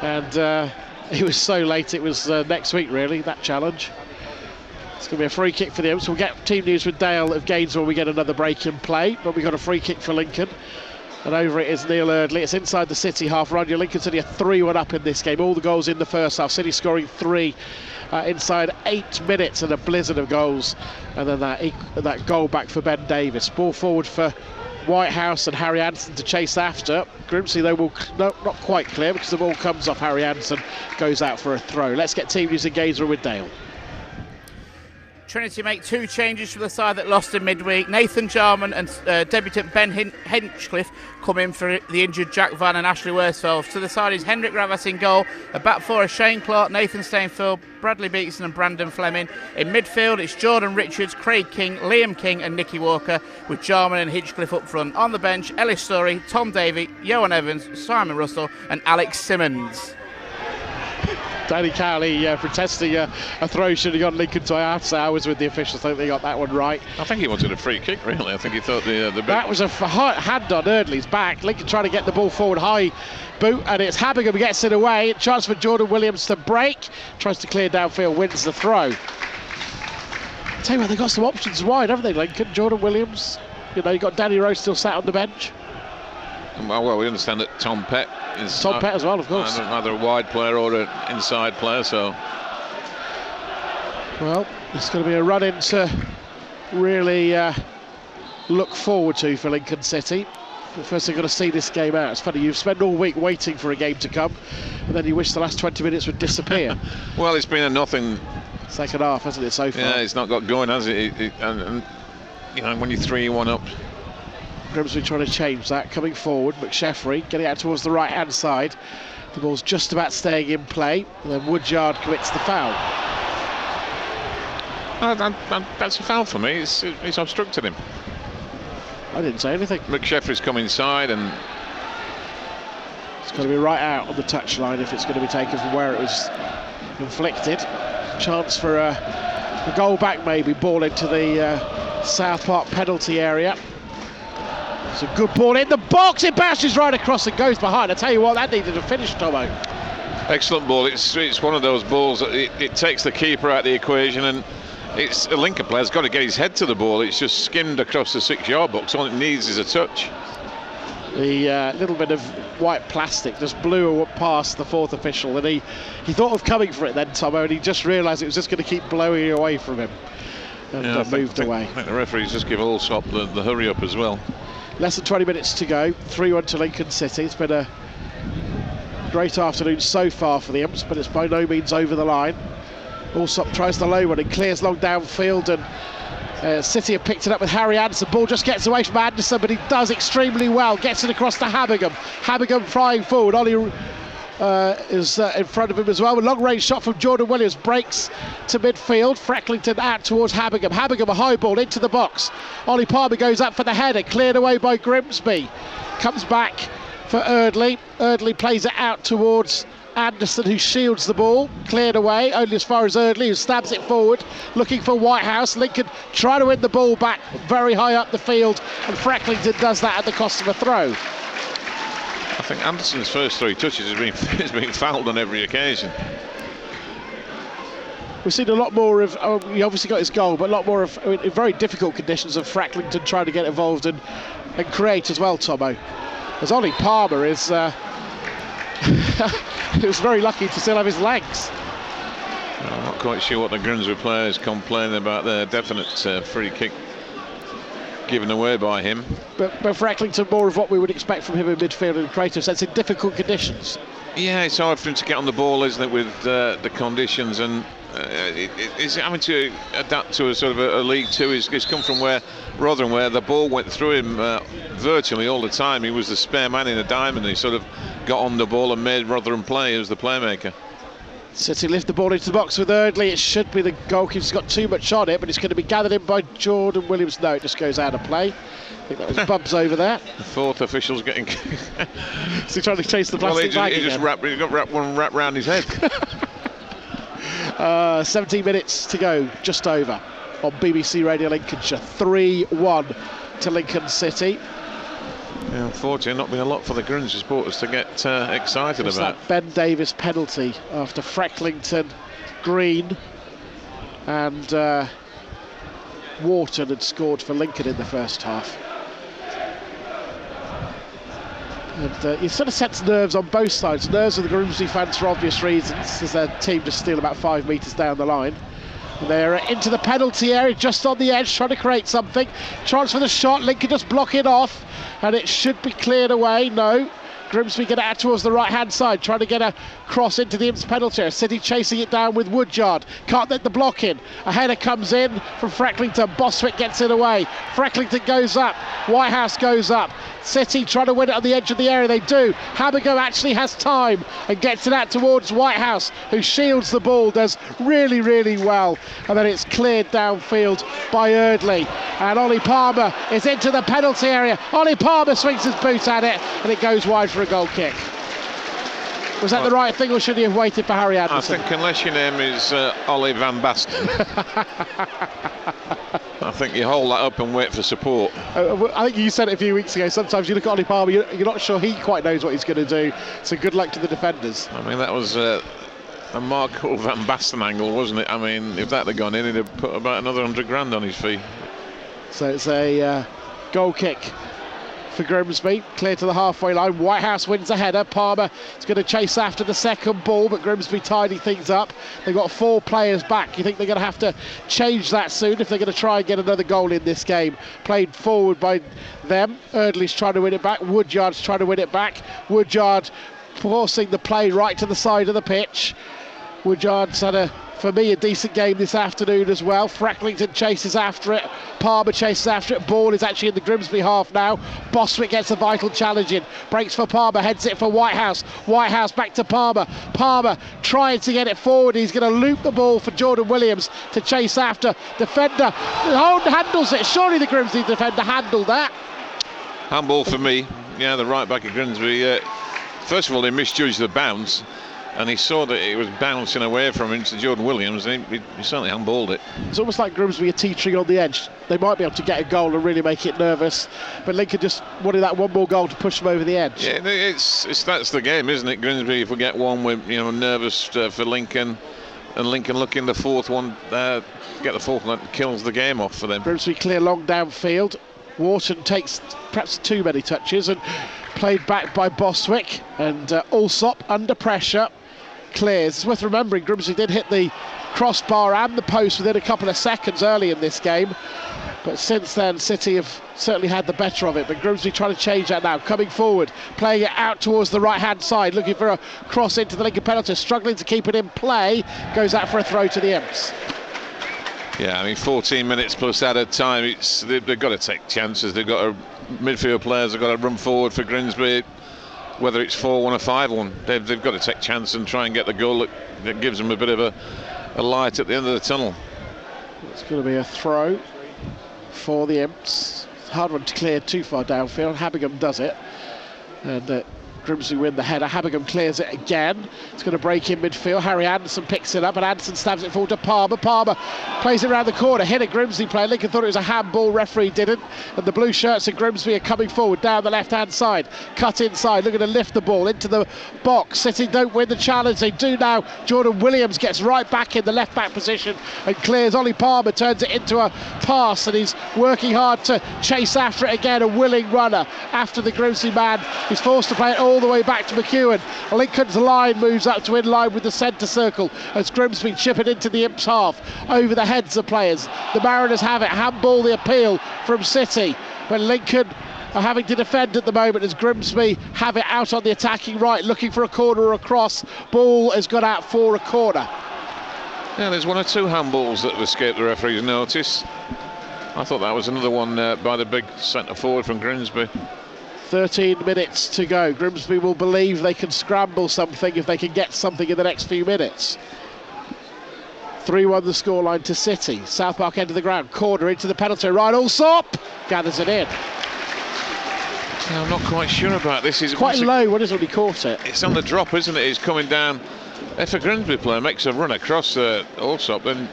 And he was so late, it was next week, really, that challenge. It's going to be a free kick for the Imps. We'll get team news with Dale of Gainesville when we get another break in play. But we've got a free kick for Lincoln. And over it is Neil Eardley. It's inside the City half run. Lincoln City are 3-1 up in this game. All the goals in the first half. City scoring 3 inside 8 minutes and a blizzard of goals. And then that goal back for Ben Davis. Ball forward for Whitehouse and Harry Anderson to chase after. Grimsby though will not quite clear, because the ball comes off Harry Anderson, goes out for a throw. Let's get team news engagement with Dale. Trinity make 2 changes for the side that lost in midweek. Nathan Jarman and debutant Ben Hinchcliffe come in for the injured Jack Vann and Ashley Worsfeld. To the side is Hendrik Ravas in goal. A back four are Shane Clark, Nathan Stainfield, Bradley Beatson and Brandon Fleming. In midfield it's Jordan Richards, Craig King, Liam King and Nicky Walker, with Jarman and Hinchcliffe up front. On the bench, Ellis Story, Tom Davey, Johan Evans, Simon Russell and Alex Simmons. Danny Cowley protesting a throw should have gone Lincoln to. I have to say I was with the officials. I think they got that one right. I think he wanted a free kick, really. I think he thought the that was a hand on Eardley's back. Lincoln trying to get the ball forward, high boot, and it's Habigham who gets it away. Chance for Jordan Williams to break. Tries to clear downfield, wins the throw. Tell you what, they've got some options wide, haven't they, Lincoln? Jordan Williams, you know, you've got Danny Rose still sat on the bench. Well, we understand that Tom Pett is Pett as well, of course. Either a wide player or an inside player, so. Well, it's going to be a run-in to really look forward to for Lincoln City. But first they've got to see this game out. It's funny, you've spent all week waiting for a game to come, and then you wish the last 20 minutes would disappear. Well, it's been a nothing second half, hasn't it, so far? Yeah, it's not got going, has it? And you know, when you're 3-1 up. Grimsby trying to change that, coming forward. McSheffrey getting out towards the right-hand side. The ball's just about staying in play, and then Woodyard commits the foul. That's a foul for me. He's obstructed him. I didn't say anything. McSheffrey's come inside, and it's got to be right out on the touchline if it's going to be taken from where it was inflicted. Chance for a goal back, maybe. Ball into the South Park penalty area. It's a good ball in the box. It bounces right across and goes behind. I tell you what, that needed a finish, Tomo. Excellent ball. It's one of those balls that it takes the keeper out of the equation, and it's a Lincoln player's got to get his head to the ball. It's just skimmed across the 6-yard box. All it needs is a touch. The little bit of white plastic just blew past the fourth official, and he thought of coming for it then, Tomo, and he just realised it was just going to keep blowing away from him, and moved away. I think the referees just give Allsop the hurry up as well. Less than 20 minutes to go, 3-1 to Lincoln City. It's been a great afternoon so far for the Imps, but it's by no means over the line. Allsop tries the low one and clears long downfield, and City have picked it up with Harry Anderson. Ball just gets away from Anderson, but he does extremely well. Gets it across to Habigham. Habigham flying forward. Ollie is in front of him as well. A long range shot from Jordan Williams, breaks to midfield. Frecklington out towards Habigham. Habigham a high ball into the box. Ollie Palmer goes up for the header, cleared away by Grimsby. Comes back for Eardley. Eardley plays it out towards Anderson, who shields the ball. Cleared away only as far as Eardley, who stabs it forward, looking for Whitehouse. Lincoln trying to win the ball back very high up the field, and Frecklington does that at the cost of a throw. I think Anderson's first 3 touches has been fouled on every occasion. We've seen a lot more of, he obviously got his goal, but a lot more of, in very difficult conditions, of Frecklington trying to get involved and create as well, Tomo. As Ollie Palmer is he was very lucky to still have his legs. I'm not quite sure what the Grimsby players complaining about their definite free kick given away by him. But Frecklington, more of what we would expect from him in midfield and creative sense in difficult conditions. Yeah, it's hard for him to get on the ball, isn't it, with the conditions, and he's having to adapt to a sort of a League Two. He's come from Rotherham, where the ball went through him virtually all the time. He was the spare man in a diamond. He sort of got on the ball and made Rotherham play as the playmaker. City lift the ball into the box with Eardley. It should be the goalkeeper's got too much on it, but it's going to be gathered in by Jordan Williams. No, it just goes out of play. I think that was Bubs over there. The fourth official's getting. Is he trying to chase the plastic bag again? He got one wrapped round his head. 17 minutes to go, just over, on BBC Radio Lincolnshire. 3-1 to Lincoln City. Yeah, unfortunately, not been a lot for the Grimsby supporters to get excited about. That Ben Davis penalty after Frecklington, Green, and Wharton had scored for Lincoln in the first half. And you sort of sense nerves on both sides. Nerves of the Grimsby fans for obvious reasons, as their team just steal about 5 metres down the line. And they're into the penalty area, just on the edge, trying to create something. Chance for the shot, Lincoln just block it off, and it should be cleared away. No, Grimsby get out towards the right-hand side, trying to get a cross into the Imps penalty area. City chasing it down with Woodyard. Can't let the block in. A header comes in from Frecklington. Bostwick gets it away. Frecklington goes up. Whitehouse goes up. City trying to win it on the edge of the area. They do. Habigo actually has time and gets it out towards Whitehouse, who shields the ball, does really, really well. And then it's cleared downfield by Eardley. And Ollie Palmer is into the penalty area. Ollie Palmer swings his boot at it, and it goes wide for a goal kick. Was that the right thing, or should he have waited for Harry Anderson? I think unless your name is Ollie Van Basten, I think you hold that up and wait for support. I think you said it a few weeks ago. Sometimes you look at Ollie Palmer, you're not sure he quite knows what he's going to do. So good luck to the defenders. I mean, that was a Marco Van Basten angle, wasn't it? I mean, if that had gone in, he'd have put about another 100 grand on his fee. So it's a goal kick for Grimsby, clear to the halfway line. Whitehouse wins a header. Palmer is going to chase after the second ball, but Grimsby tidy things up. They've got 4 players back. You think they're going to have to change that soon if they're going to try and get another goal in this game. Played forward by them. Eardley's trying to win it back. Woodyard's trying to win it back. Woodyard forcing the play right to the side of the pitch. Woodyard's had for me, a decent game this afternoon as well. Frecklington chases after it. Palmer chases after it. Ball is actually in the Grimsby half now. Bostwick gets a vital challenge in. Breaks for Palmer, heads it for Whitehouse. Whitehouse back to Palmer. Palmer trying to get it forward. He's going to loop the ball for Jordan Williams to chase after. Defender handles it. Surely the Grimsby defender handled that. Handball for me. Yeah, the right back of Grimsby. First of all, he misjudged the bounce, and he saw that it was bouncing away from him to Jordan Williams, and he certainly handballed it. It's almost like Grimsby are teetering on the edge. They might be able to get a goal and really make it nervous, but Lincoln just wanted that one more goal to push them over the edge. Yeah, that's the game, isn't it? Grimsby, if we get one, we're nervous for Lincoln, and Lincoln looking the fourth one, get the fourth one that kills the game off for them. Grimsby clear long downfield. Wharton takes perhaps too many touches and played back by Bostwick, and Alsop under pressure clears. It's worth remembering Grimsby did hit the crossbar and the post within a couple of seconds early in this game, but since then City have certainly had the better of it. But Grimsby trying to change that now, coming forward, playing it out towards the right hand side, looking for a cross into the Lincoln penalty, struggling to keep it in play, goes out for a throw to the Imps. Yeah, I mean 14 minutes plus added time, they've got to take chances. They've got midfield players have got to run forward for Grimsby, whether it's 4-1 or 5-1. They've got to take chance and try and get the goal that gives them a bit of a light at the end of the tunnel. It's going to be a throw for the Imps. Hard one to clear too far downfield. Habingham does it, and Grimsby win the header. Habingham clears it again. It's going to break in midfield. Harry Anderson picks it up, and Anderson stabs it forward to Palmer. Palmer plays it around the corner. Hit a Grimsby player. Lincoln thought it was a handball. Referee didn't. And the blue shirts of Grimsby are coming forward down the left-hand side. Cut inside, looking to lift the ball into the box. City don't win the challenge. They do now. Jordan Williams gets right back in the left-back position and clears. Ollie Palmer turns it into a pass, and he's working hard to chase after it again. A willing runner after the Grimsby man. He's forced to play it all the way back to McEwen. Lincoln's line moves up to in line with the centre circle as Grimsby chip it into the Imps half over the heads of players. The Mariners have it. Handball the appeal from City, but Lincoln are having to defend at the moment as Grimsby have it out on the attacking right, looking for a corner or a cross. Ball has got out for a corner. Yeah, there's 1 or 2 handballs that have escaped the referee's notice. I thought that was another one by the big centre forward from Grimsby. 13 minutes to go. Grimsby will believe they can scramble something if they can get something in the next few minutes. 3-1 the scoreline to City. South Park end of the ground. Corner into the penalty. Ryan Alsop gathers it in. I'm not quite sure about this. It's quite low when he caught it. It's on the drop, isn't it? He's coming down. If a Grimsby player makes a run across Alsop, then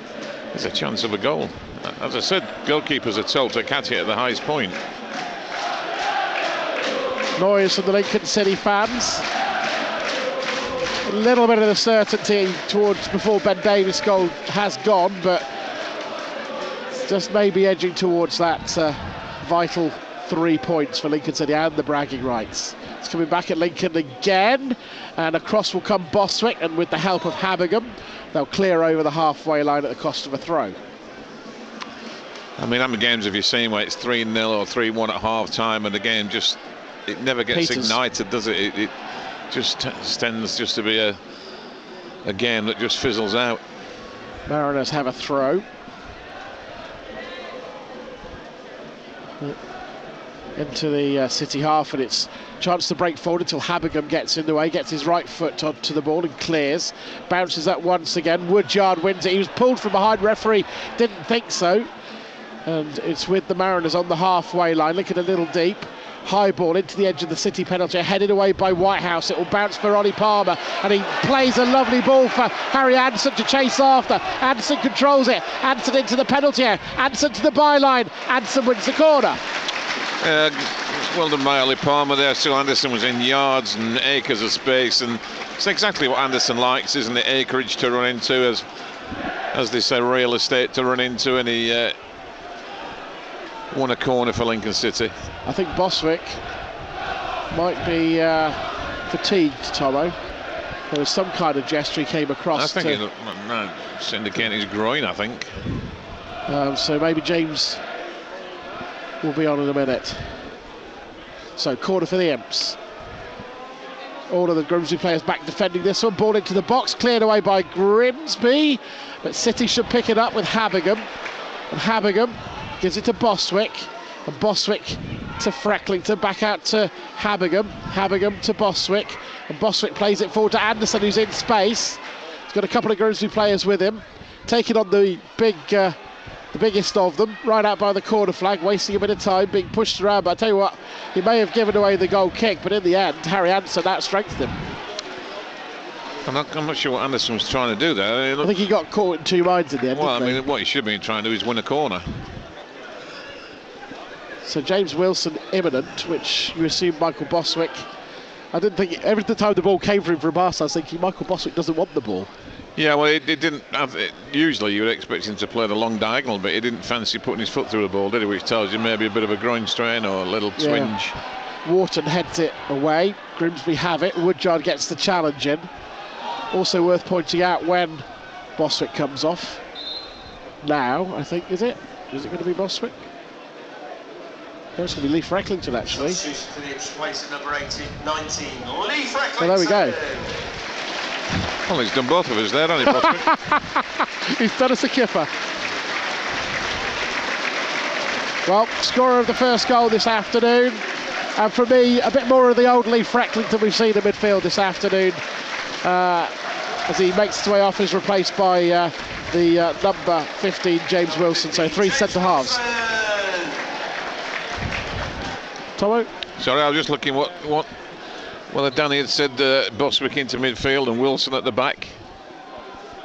there's a chance of a goal. As I said, goalkeepers are told to catch it at the highest point. Noise from the Lincoln City fans. A little bit of uncertainty towards before Ben Davies' goal has gone, but just maybe edging towards that vital 3 points for Lincoln City and the bragging rights. It's coming back at Lincoln again, and across will come Bostwick, and with the help of Habingham, they'll clear over the halfway line at the cost of a throw. I mean, how many games have you seen where it's 3-0 or 3-1 at half time and the game just it never gets Peters. ignited, does it? It just tends just to be a game that just fizzles out. Mariners have a throw. Into the City half, and it's chance to break forward until Habingham gets in the way, gets his right foot onto the ball and clears. Bounces up once again. Woodyard wins it. He was pulled from behind. Referee didn't think so. And it's with the Mariners on the halfway line, looking a little deep. High ball into the edge of the City penalty, headed away by Whitehouse. It will bounce for Ronnie Palmer, and he plays a lovely ball for Harry Anderson to chase after. Anderson controls it. Anderson into the penalty area. Anderson to the byline. Anderson wins the corner. Well done by Ollie Palmer there. So Anderson was in yards and acres of space, and it's exactly what Anderson likes, isn't it? Acreage to run into, as they say, real estate to run into, and he won a corner for Lincoln City. I think Boswick might be fatigued, Tomo. There was some kind of gesture he came across. I think it's indicating his groin, I think. So maybe James will be on in a minute. So corner for the Imps. All of the Grimsby players back defending this one. Ball into the box, cleared away by Grimsby, but City should pick it up with Habingham, and Habingham gives it to Boswick, and Boswick to Frecklington, back out to Habingham, Habingham to Boswick, and Boswick plays it forward to Anderson, who's in space. He's got a couple of Grimsby players with him, taking on the biggest of them, right out by the corner flag, wasting a bit of time, being pushed around. But I tell you what, he may have given away the goal kick, but in the end, Harry Anderson outstrengthened him. I'm not sure what Anderson was trying to do there. I think he got caught in two minds in the end. Well, I mean, what he should have been trying to do is win a corner. So James Wilson imminent, which you assume Michael Boswick. I didn't think every time the ball came for him from Barca, I was thinking Michael Boswick doesn't want the ball. Yeah, well, it didn't have it. Usually you would expect him to play the long diagonal, but he didn't fancy putting his foot through the ball, did he? Which tells you maybe a bit of a groin strain or a little twinge. Wharton heads it away. Grimsby have it. Woodyard gets the challenge in. Also worth pointing out when Boswick comes off. Now, I think, is it? Is it going to be Boswick? No, it's going to be Lee Frecklington, actually. Well, there we go. Well, he's done both of us there, hasn't he, Boswick? He's done us a kipper. Well, scorer of the first goal this afternoon, and for me, a bit more of the old Lee Frecklington we've seen in midfield this afternoon, as he makes his way off, is replaced by the number 15 James Wilson. So three centre halves. Tomo? Sorry, I was just looking what whether Danny had said Boswick into midfield and Wilson at the back.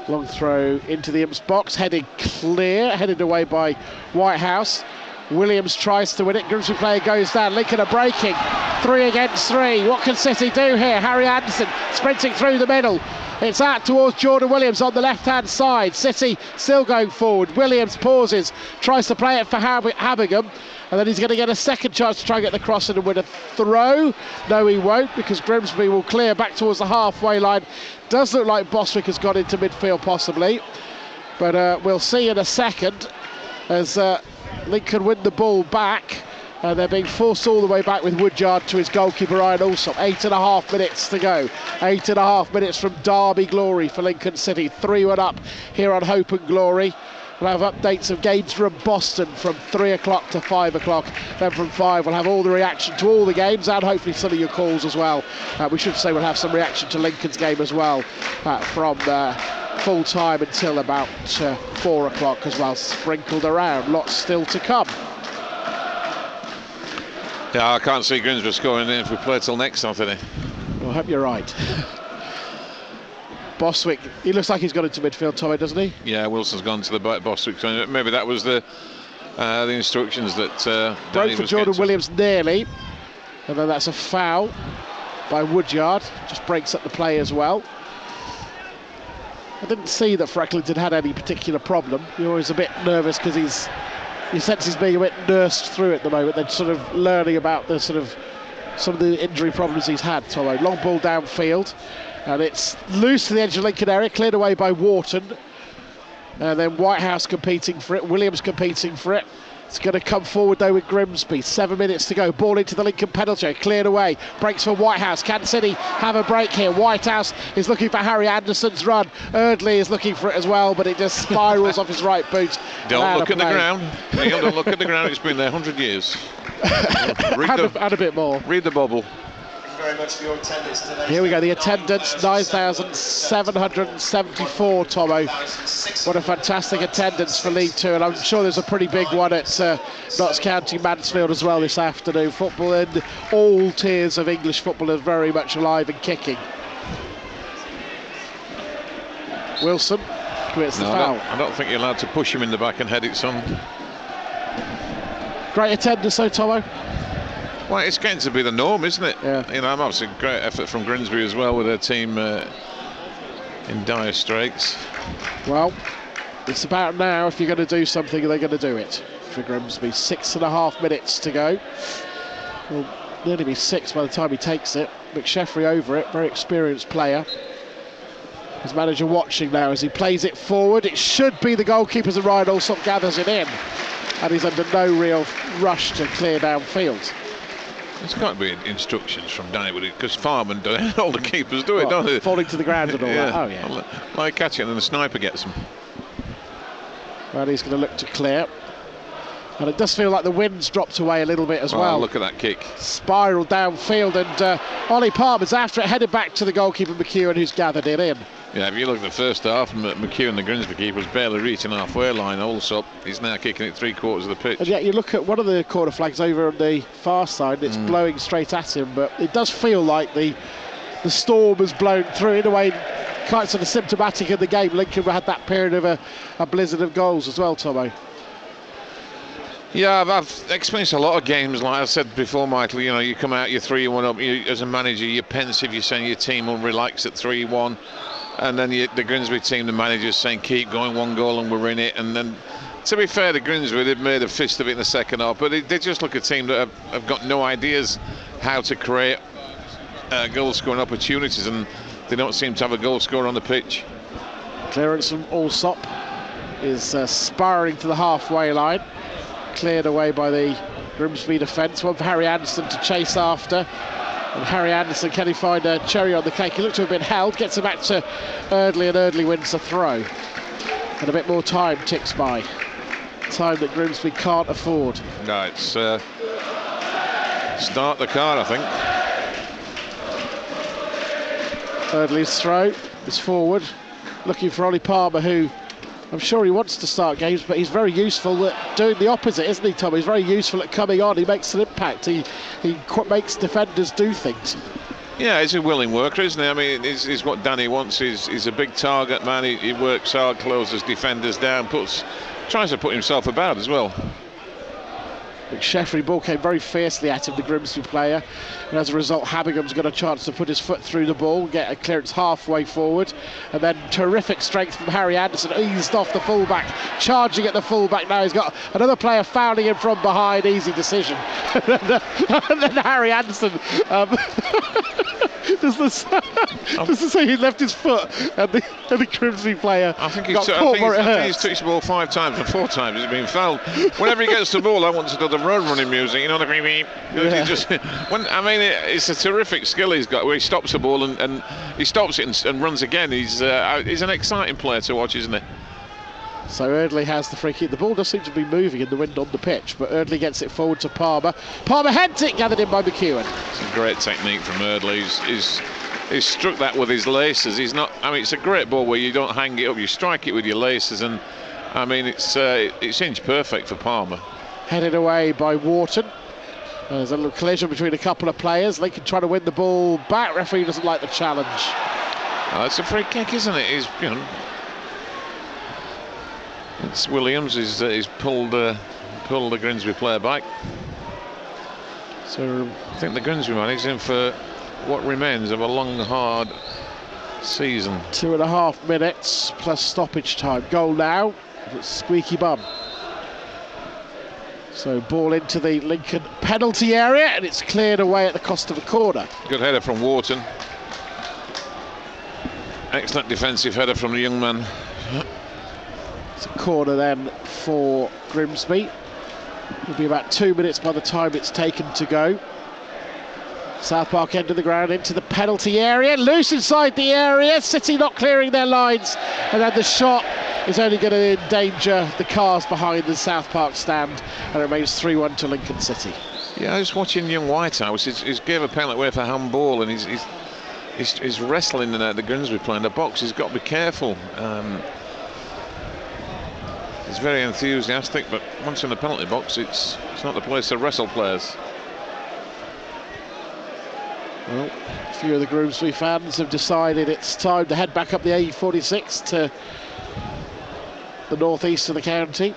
Long throw into the Imps box, headed clear, headed away by Whitehouse. Williams tries to win it. Grimsby player goes down. Lincoln are breaking. 3 against 3. What can City do here? Harry Anderson sprinting through the middle. It's out towards Jordan Williams on the left-hand side. City still going forward. Williams pauses, tries to play it for Habingham, and then he's going to get a second chance to try and get the cross and win a throw. No, he won't, because Grimsby will clear back towards the halfway line. Does look like Boswick has got into midfield possibly, but we'll see in a second as Lincoln win the ball back. They're being forced all the way back with Woodyard to his goalkeeper Ryan Alsop. 8.5 minutes to go. 8.5 minutes from Derby glory for Lincoln City. 3-1 up here on Hope and Glory. We'll have updates of games from Boston from 3 o'clock to 5 o'clock. Then from 5 we'll have all the reaction to all the games and hopefully some of your calls as well. We should say we'll have some reaction to Lincoln's game as well from full time until about 4 o'clock as well, sprinkled around. Lots still to come. Yeah, I can't see Grimsby scoring if we play till next Saturday. Well, I hope you're right. Boswick, he looks like he's got into midfield, Tommy, doesn't he? Yeah, Wilson's gone to the back. Boswick, so maybe that was the instructions that broke for Jordan Williams nearly, and then that's a foul by Woodyard. Just breaks up the play as well. I didn't see that Frecklington had any particular problem. You're always a bit nervous because you sense he's being a bit nursed through at the moment. They're sort of learning about the some of the injury problems he's had. Tomo, long ball downfield, and it's loose to the edge of Lincoln area, cleared away by Wharton, and then Whitehouse competing for it, Williams competing for it, It's going to come forward though with Grimsby. 7 minutes to go. Ball into the Lincoln penalty area. Cleared away. Breaks for Whitehouse. Can City have a break here? Whitehouse is looking for Harry Anderson's run. Eardley is looking for it as well, but it just spirals off his right boot. Don't look at the ground. Neil, don't look at the ground. It's been there 100 years. And a bit more. Read the bubble. Very much for your attendance today. Here we go, the attendance 9,774, Tomo. What a fantastic attendance for League Two, and I'm sure there's a pretty big one at Notts County Mansfield as well this afternoon. Football in all tiers of English football is very much alive and kicking. Wilson commits the foul. I don't think you're allowed to push him in the back and head it, son. Great attendance though, Tomo. Well, it's getting to be the norm, isn't it? Yeah. You know, I'm obviously a great effort from Grimsby as well with their team in dire straits. Well, it's about now. If you're going to do something, they're going to do it for Grimsby. 6.5 minutes to go. Well, nearly be 6 by the time he takes it. McSheffrey over it, very experienced player. His manager watching now as he plays it forward. It should be the goalkeepers, and Ryan Alsop gathers it in. And he's under no real rush to clear downfield. There's got to be instructions from Danny with it, because firemen do it, all the keepers do it, don't they? Falling to the ground and all that. Oh, yeah. Like catching and the sniper gets them. Well, he's going to look to clear. And it does feel like the wind's dropped away a little bit as well. Look at that kick. Spiral downfield, and Ollie Palmer's after it, headed back to the goalkeeper McEwen, who's gathered it in. Yeah, if you look at the first half, McEwen, the Grimsby keeper, was barely reaching halfway line. Also, he's now kicking it 3/4 of the pitch. And yet you look at one of the corner flags over on the far side, it's blowing straight at him, but it does feel like the storm has blown through. In a way, quite sort of symptomatic of the game. Lincoln had that period of a blizzard of goals as well, Tomo. Yeah, I've experienced a lot of games, like I said before, Michael. You know, you come out, you're 3-1 up. As a manager, you're pensive. You're saying your team will relax at 3-1. And then the Grimsby team, the manager's saying keep going, 1 goal and we're in it. And then, to be fair to Grimsby, they've made a fist of it in the second half, but they just look a team that have got no ideas how to create goal scoring opportunities, and they don't seem to have a goal scorer on the pitch. Clearance from Alsop is spiralling to the halfway line, cleared away by the Grimsby defence. One for Harry Anderson to chase after. And Harry Anderson, can he find a cherry on the cake? He looked to have been held, gets it back to Eardley, and Eardley wins the throw. And a bit more time ticks by. Time that Grimsby can't afford. No, it's start the car, I think. Eardley's throw is forward, looking for Ollie Palmer, who I'm sure he wants to start games, but he's very useful at doing the opposite, isn't he, Tom? He's very useful at coming on. He makes an impact. He makes defenders do things. Yeah, he's a willing worker, isn't he? I mean, he's what Danny wants. He's a big target man. He works hard, closes defenders down, tries to put himself about as well. McSheffrey ball came very fiercely at him, the Grimsby player, and as a result Habingham's got a chance to put his foot through the ball, get a clearance halfway forward, and then terrific strength from Harry Anderson, eased off the fullback, charging at the fullback. Now he's got another player fouling him from behind, easy decision. And then Harry Anderson does the say he left his foot, and the Grimsby player I think got caught where it hurts. he's touched the ball 5 times, and 4 times he's been fouled. Whenever he gets the ball, I want to do the road running music, you know, the beep. Yeah. It's a terrific skill he's got, where he stops the ball and he stops it and runs again. He's an exciting player to watch, isn't he? So Eardley has the free kick. The ball does seem to be moving in the wind on the pitch, but Eardley gets it forward to Palmer. Palmer heads it, gathered in by McEwen. It's a great technique from Eardley. He's struck that with his laces. It's a great ball where you don't hang it up, you strike it with your laces, and I mean it's inch perfect for Palmer. Headed away by Wharton. There's a little collision between a couple of players. Lincoln trying to win the ball back. Referee doesn't like the challenge. It's a free kick, isn't it? It's Williams. He's pulled the Grimsby player back. So I think the Grimsby man is in for what remains of a long, hard season. 2.5 minutes plus stoppage time. Goal now. It's squeaky bum. So ball into the Lincoln penalty area, and it's cleared away at the cost of a corner. Good header from Wharton. Excellent defensive header from the young man. It's a corner then for Grimsby. It'll be about 2 minutes by the time it's taken to go. South Park end of the ground into the penalty area, loose inside the area, City not clearing their lines, and then the shot is only going to endanger the cars behind the South Park stand, and it remains 3-1 to Lincoln City. Yeah, I was watching young Whitehouse. He's gave a penalty away for handball, and he's wrestling the Grimsby playing the box. He's got to be careful. He's very enthusiastic, but once in the penalty box, it's not the place to wrestle players. Well, a few of the Grimsby fans have decided it's time to head back up the A46 to the northeast of the county.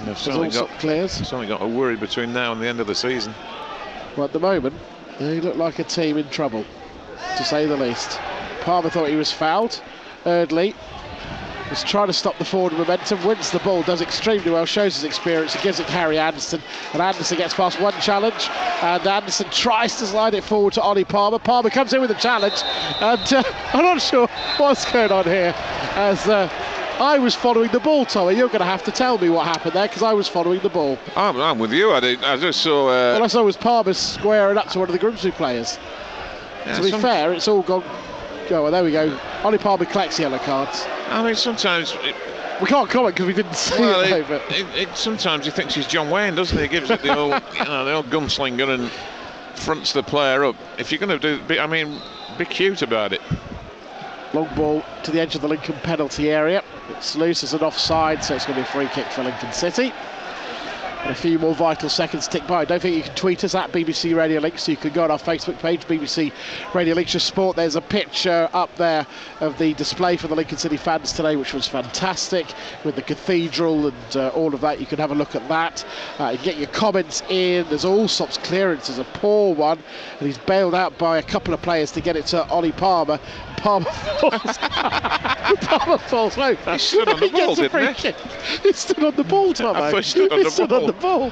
They've certainly got a worry between now and the end of the season. Well, at the moment, they look like a team in trouble, to say the least. Palmer thought he was fouled. Eardley was trying to stop the forward momentum, wins the ball, does extremely well, shows his experience, he gives it to Harry Anderson, and Anderson gets past one challenge, and Anderson tries to slide it forward to Ollie Palmer. Palmer comes in with a challenge, and I'm not sure what's going on here, as I was following the ball, Tommy. You're going to have to tell me what happened there, because I was following the ball. I'm with you. I just saw... Well, I saw was Palmer squaring up to one of the Grimsby players. Yeah, to be fair, it's all gone... Oh, well, there we go. Ollie Palmer collects yellow cards. I mean, sometimes... We can't comment because we didn't see it. Sometimes he thinks he's John Wayne, doesn't he? He gives it the old, the old gunslinger and fronts the player up. If you're going to be cute about it. Long ball to the edge of the Lincoln penalty area. It's loose as an offside, so it's going to be a free kick for Lincoln City. And a few more vital seconds tick by. Don't think you can tweet us at BBC Radio Link, so you can go on our Facebook page, BBC Radio Lincolnshire Sport. There's a picture up there of the display for the Lincoln City fans today, which was fantastic, with the cathedral and all of that. You can have a look at that. You can get your comments in. There's Allsop's clearance is a poor one, and he's bailed out by a couple of players to get it to Ollie Palmer. Palmer falls. Palmer falls over. He stood on the ball, didn't he? He stood on the ball, Tom. I thought he stood on the ball.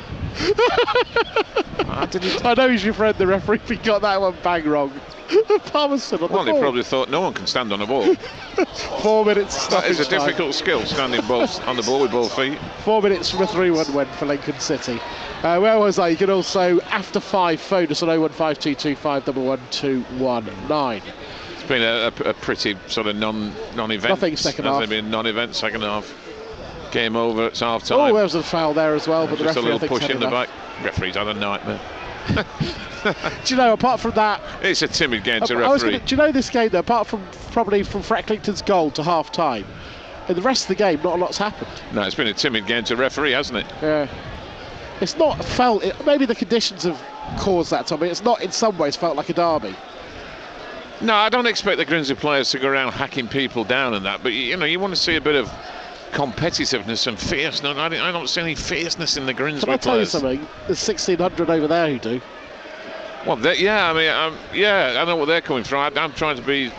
I know he's your friend, the referee, if he got that one bang wrong. Palmer stood on the ball. Well, he probably thought no one can stand on a ball. 4 minutes. That is a difficult skill, standing on the ball with both feet. 4 minutes from a 3-1 win for Lincoln City. Where was I? You can also, after 5, phone us on 01522 511 It's been a pretty sort of non-event. Nothing second half. Has there been non-event second half? Game over, it's half time. Oh, there was a foul there as well, but the referee, just a little push in the back. Referee's had a nightmare. Do you know, apart from that, it's a timid game to referee. Do you know this game though, apart from probably from Frecklington's goal to half time, in the rest of the game not a lot's happened. No, it's been a timid game to referee, hasn't it? Yeah. It's not felt, maybe the conditions have caused that, Tommy. It's not in some ways felt like a derby. No, I don't expect the Grimsby players to go around hacking people down and that, but you want to see a bit of competitiveness and fierceness. I don't see any fierceness in the Grimsby players. Can I tell you something? There's 1,600 over there who do. Well, I know what they're coming from. I'm trying to be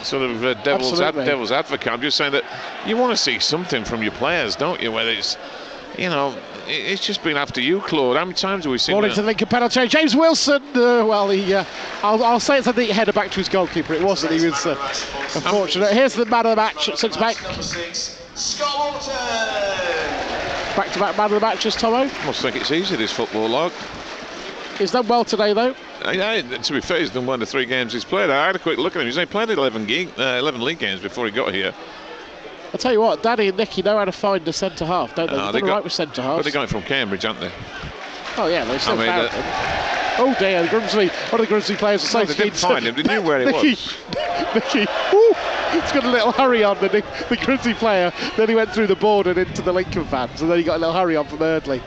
sort of devil's advocate. I'm just saying that you want to see something from your players, don't you? Whether it's, it's just been after you, Claude. How many times have we seen? Morning to the Lincoln penalty. James Wilson. I'll say it's a neat header back to his goalkeeper. It wasn't. He was unfortunate. Here's the man of the match at centre back. Back-to-back man of the matches, Tomo. I must think it's easy, this football log. He's done well today, though. Yeah, to be fair, he's done 1 of the 3 games he's played. I had a quick look at him. He's only played 11 league games before he got here. I'll tell you what, Danny and Nicky know how to find a centre half, don't they? They've done right with centre halves. But they got him from Cambridge, haven't they? Oh yeah, they still found him. Oh dear, one of the Grimsby players was so they didn't find him. They knew where he was. Nicky, it's got a little hurry on the Grimsby player. Then he went through the board and into the Lincoln fans, and then he got a little hurry on from Eardley.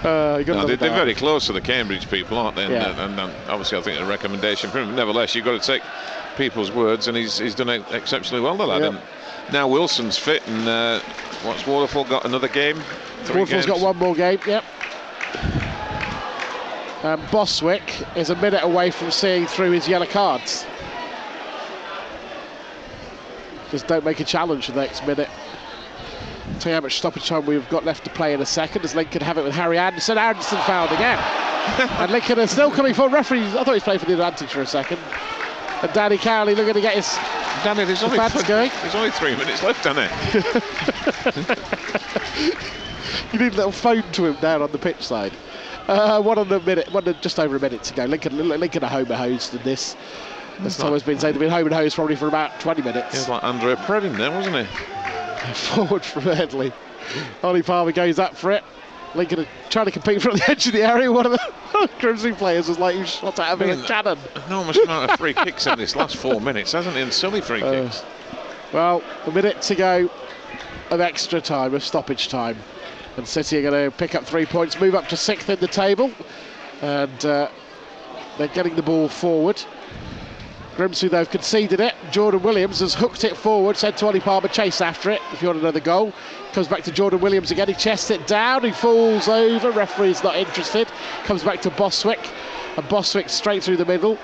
They're very close to the Cambridge people, aren't they? Yeah. And obviously, I think a recommendation for him. Nevertheless, you've got to take people's words, and he's done it exceptionally well, the lad. Yeah. And now Wilson's fit, and what's Waterfall got? Another game? Waterfall's got one more game. Yep. Boswick is a minute away from seeing through his yellow cards. Just don't make a challenge for the next minute. Tell you how much stoppage time we've got left to play in a second as Lincoln have it with Harry Anderson. Anderson fouled again. And Lincoln are still coming for referees. I thought he was playing for the advantage for a second. And Danny Cowley looking to get his fans going. There's only 3 minutes left, isn't there? You need a little phone to him down on the pitch side. Just over a minute to go. Lincoln are home and hosed in this. As Tom has been saying, they've been home and hosed probably for about 20 minutes. He was like Andrea Predin then, wasn't he? Forward from Headley. Ollie Palmer goes up for it. Lincoln are trying to compete from the edge of the area. One of the Grimsby players was like, you shot out of him a cannon. Enormous amount of free kicks in this last 4 minutes, hasn't he? And silly free kicks. Well, a minute to go of extra time, of stoppage time. And City are going to pick up 3 points, move up to 6th in the table. And they're getting the ball forward. Grimsby, they've conceded it. Jordan Williams has hooked it forward, said to Ollie Palmer, chase after it if you want another goal. Comes back to Jordan Williams again, he chests it down, he falls over, referee's not interested. Comes back to Boswick, and Boswick straight through the middle,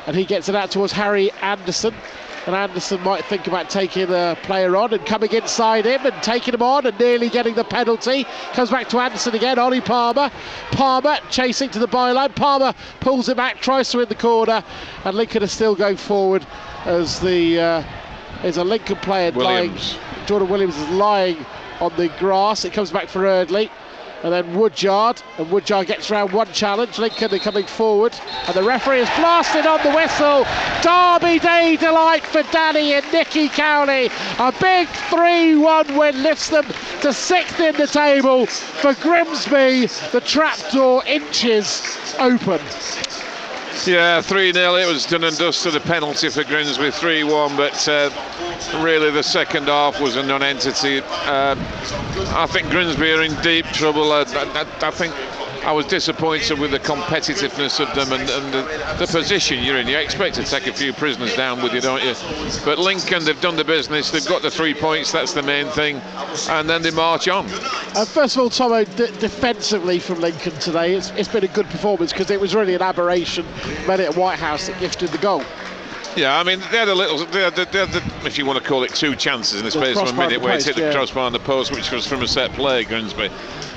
and he gets it out towards Harry Anderson. And Anderson might think about taking a player on and coming inside him and taking him on and nearly getting the penalty. Comes back to Anderson again, Ollie Palmer. Palmer chasing to the byline. Palmer pulls it back, tries to win the corner, and Lincoln are still going forward as there's a Lincoln player lying. Jordan Williams is lying on the grass. It comes back for Eardley. And then Woodyard, and Woodyard gets round one challenge. Lincoln are coming forward, and the referee has blasted on the whistle. Derby Day delight for Danny and Nicky Cowley. A big 3-1 win lifts them to 6th in the table. For Grimsby, the trapdoor inches open. Yeah, 3-0, it was done and dusted, a penalty for Grimsby, 3-1, but really the second half was a non-entity. I think Grimsby are in deep trouble. I think I was disappointed with the competitiveness of them and the position you're in. You expect to take a few prisoners down with you, don't you? But Lincoln, they've done the business, they've got the 3 points, that's the main thing, and then they march on. First of all, Tomo, defensively from Lincoln today, it's been a good performance because it was really an aberration made it at Whitehouse that gifted the goal. Yeah, I mean, they had if you want to call it, 2 chances in the space of a minute where it hit the crossbar on the post, which was from a set play, Grimsby.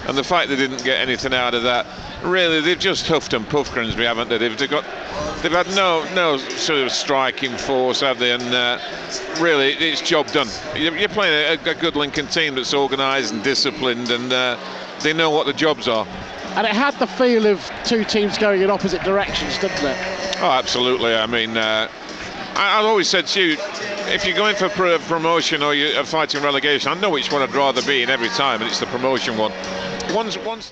And the fact they didn't get anything out of that, really, they've just huffed and puffed Grimsby, haven't they? They've had no sort of striking force, have they? And really, it's job done. You're playing a good Lincoln team that's organised and disciplined, and they know what the jobs are. And it had the feel of 2 teams going in opposite directions, didn't it? Oh, absolutely. I mean, I've always said to you, if you're going for promotion or you're fighting relegation, I know which one I'd rather be in every time, and it's the promotion one. Once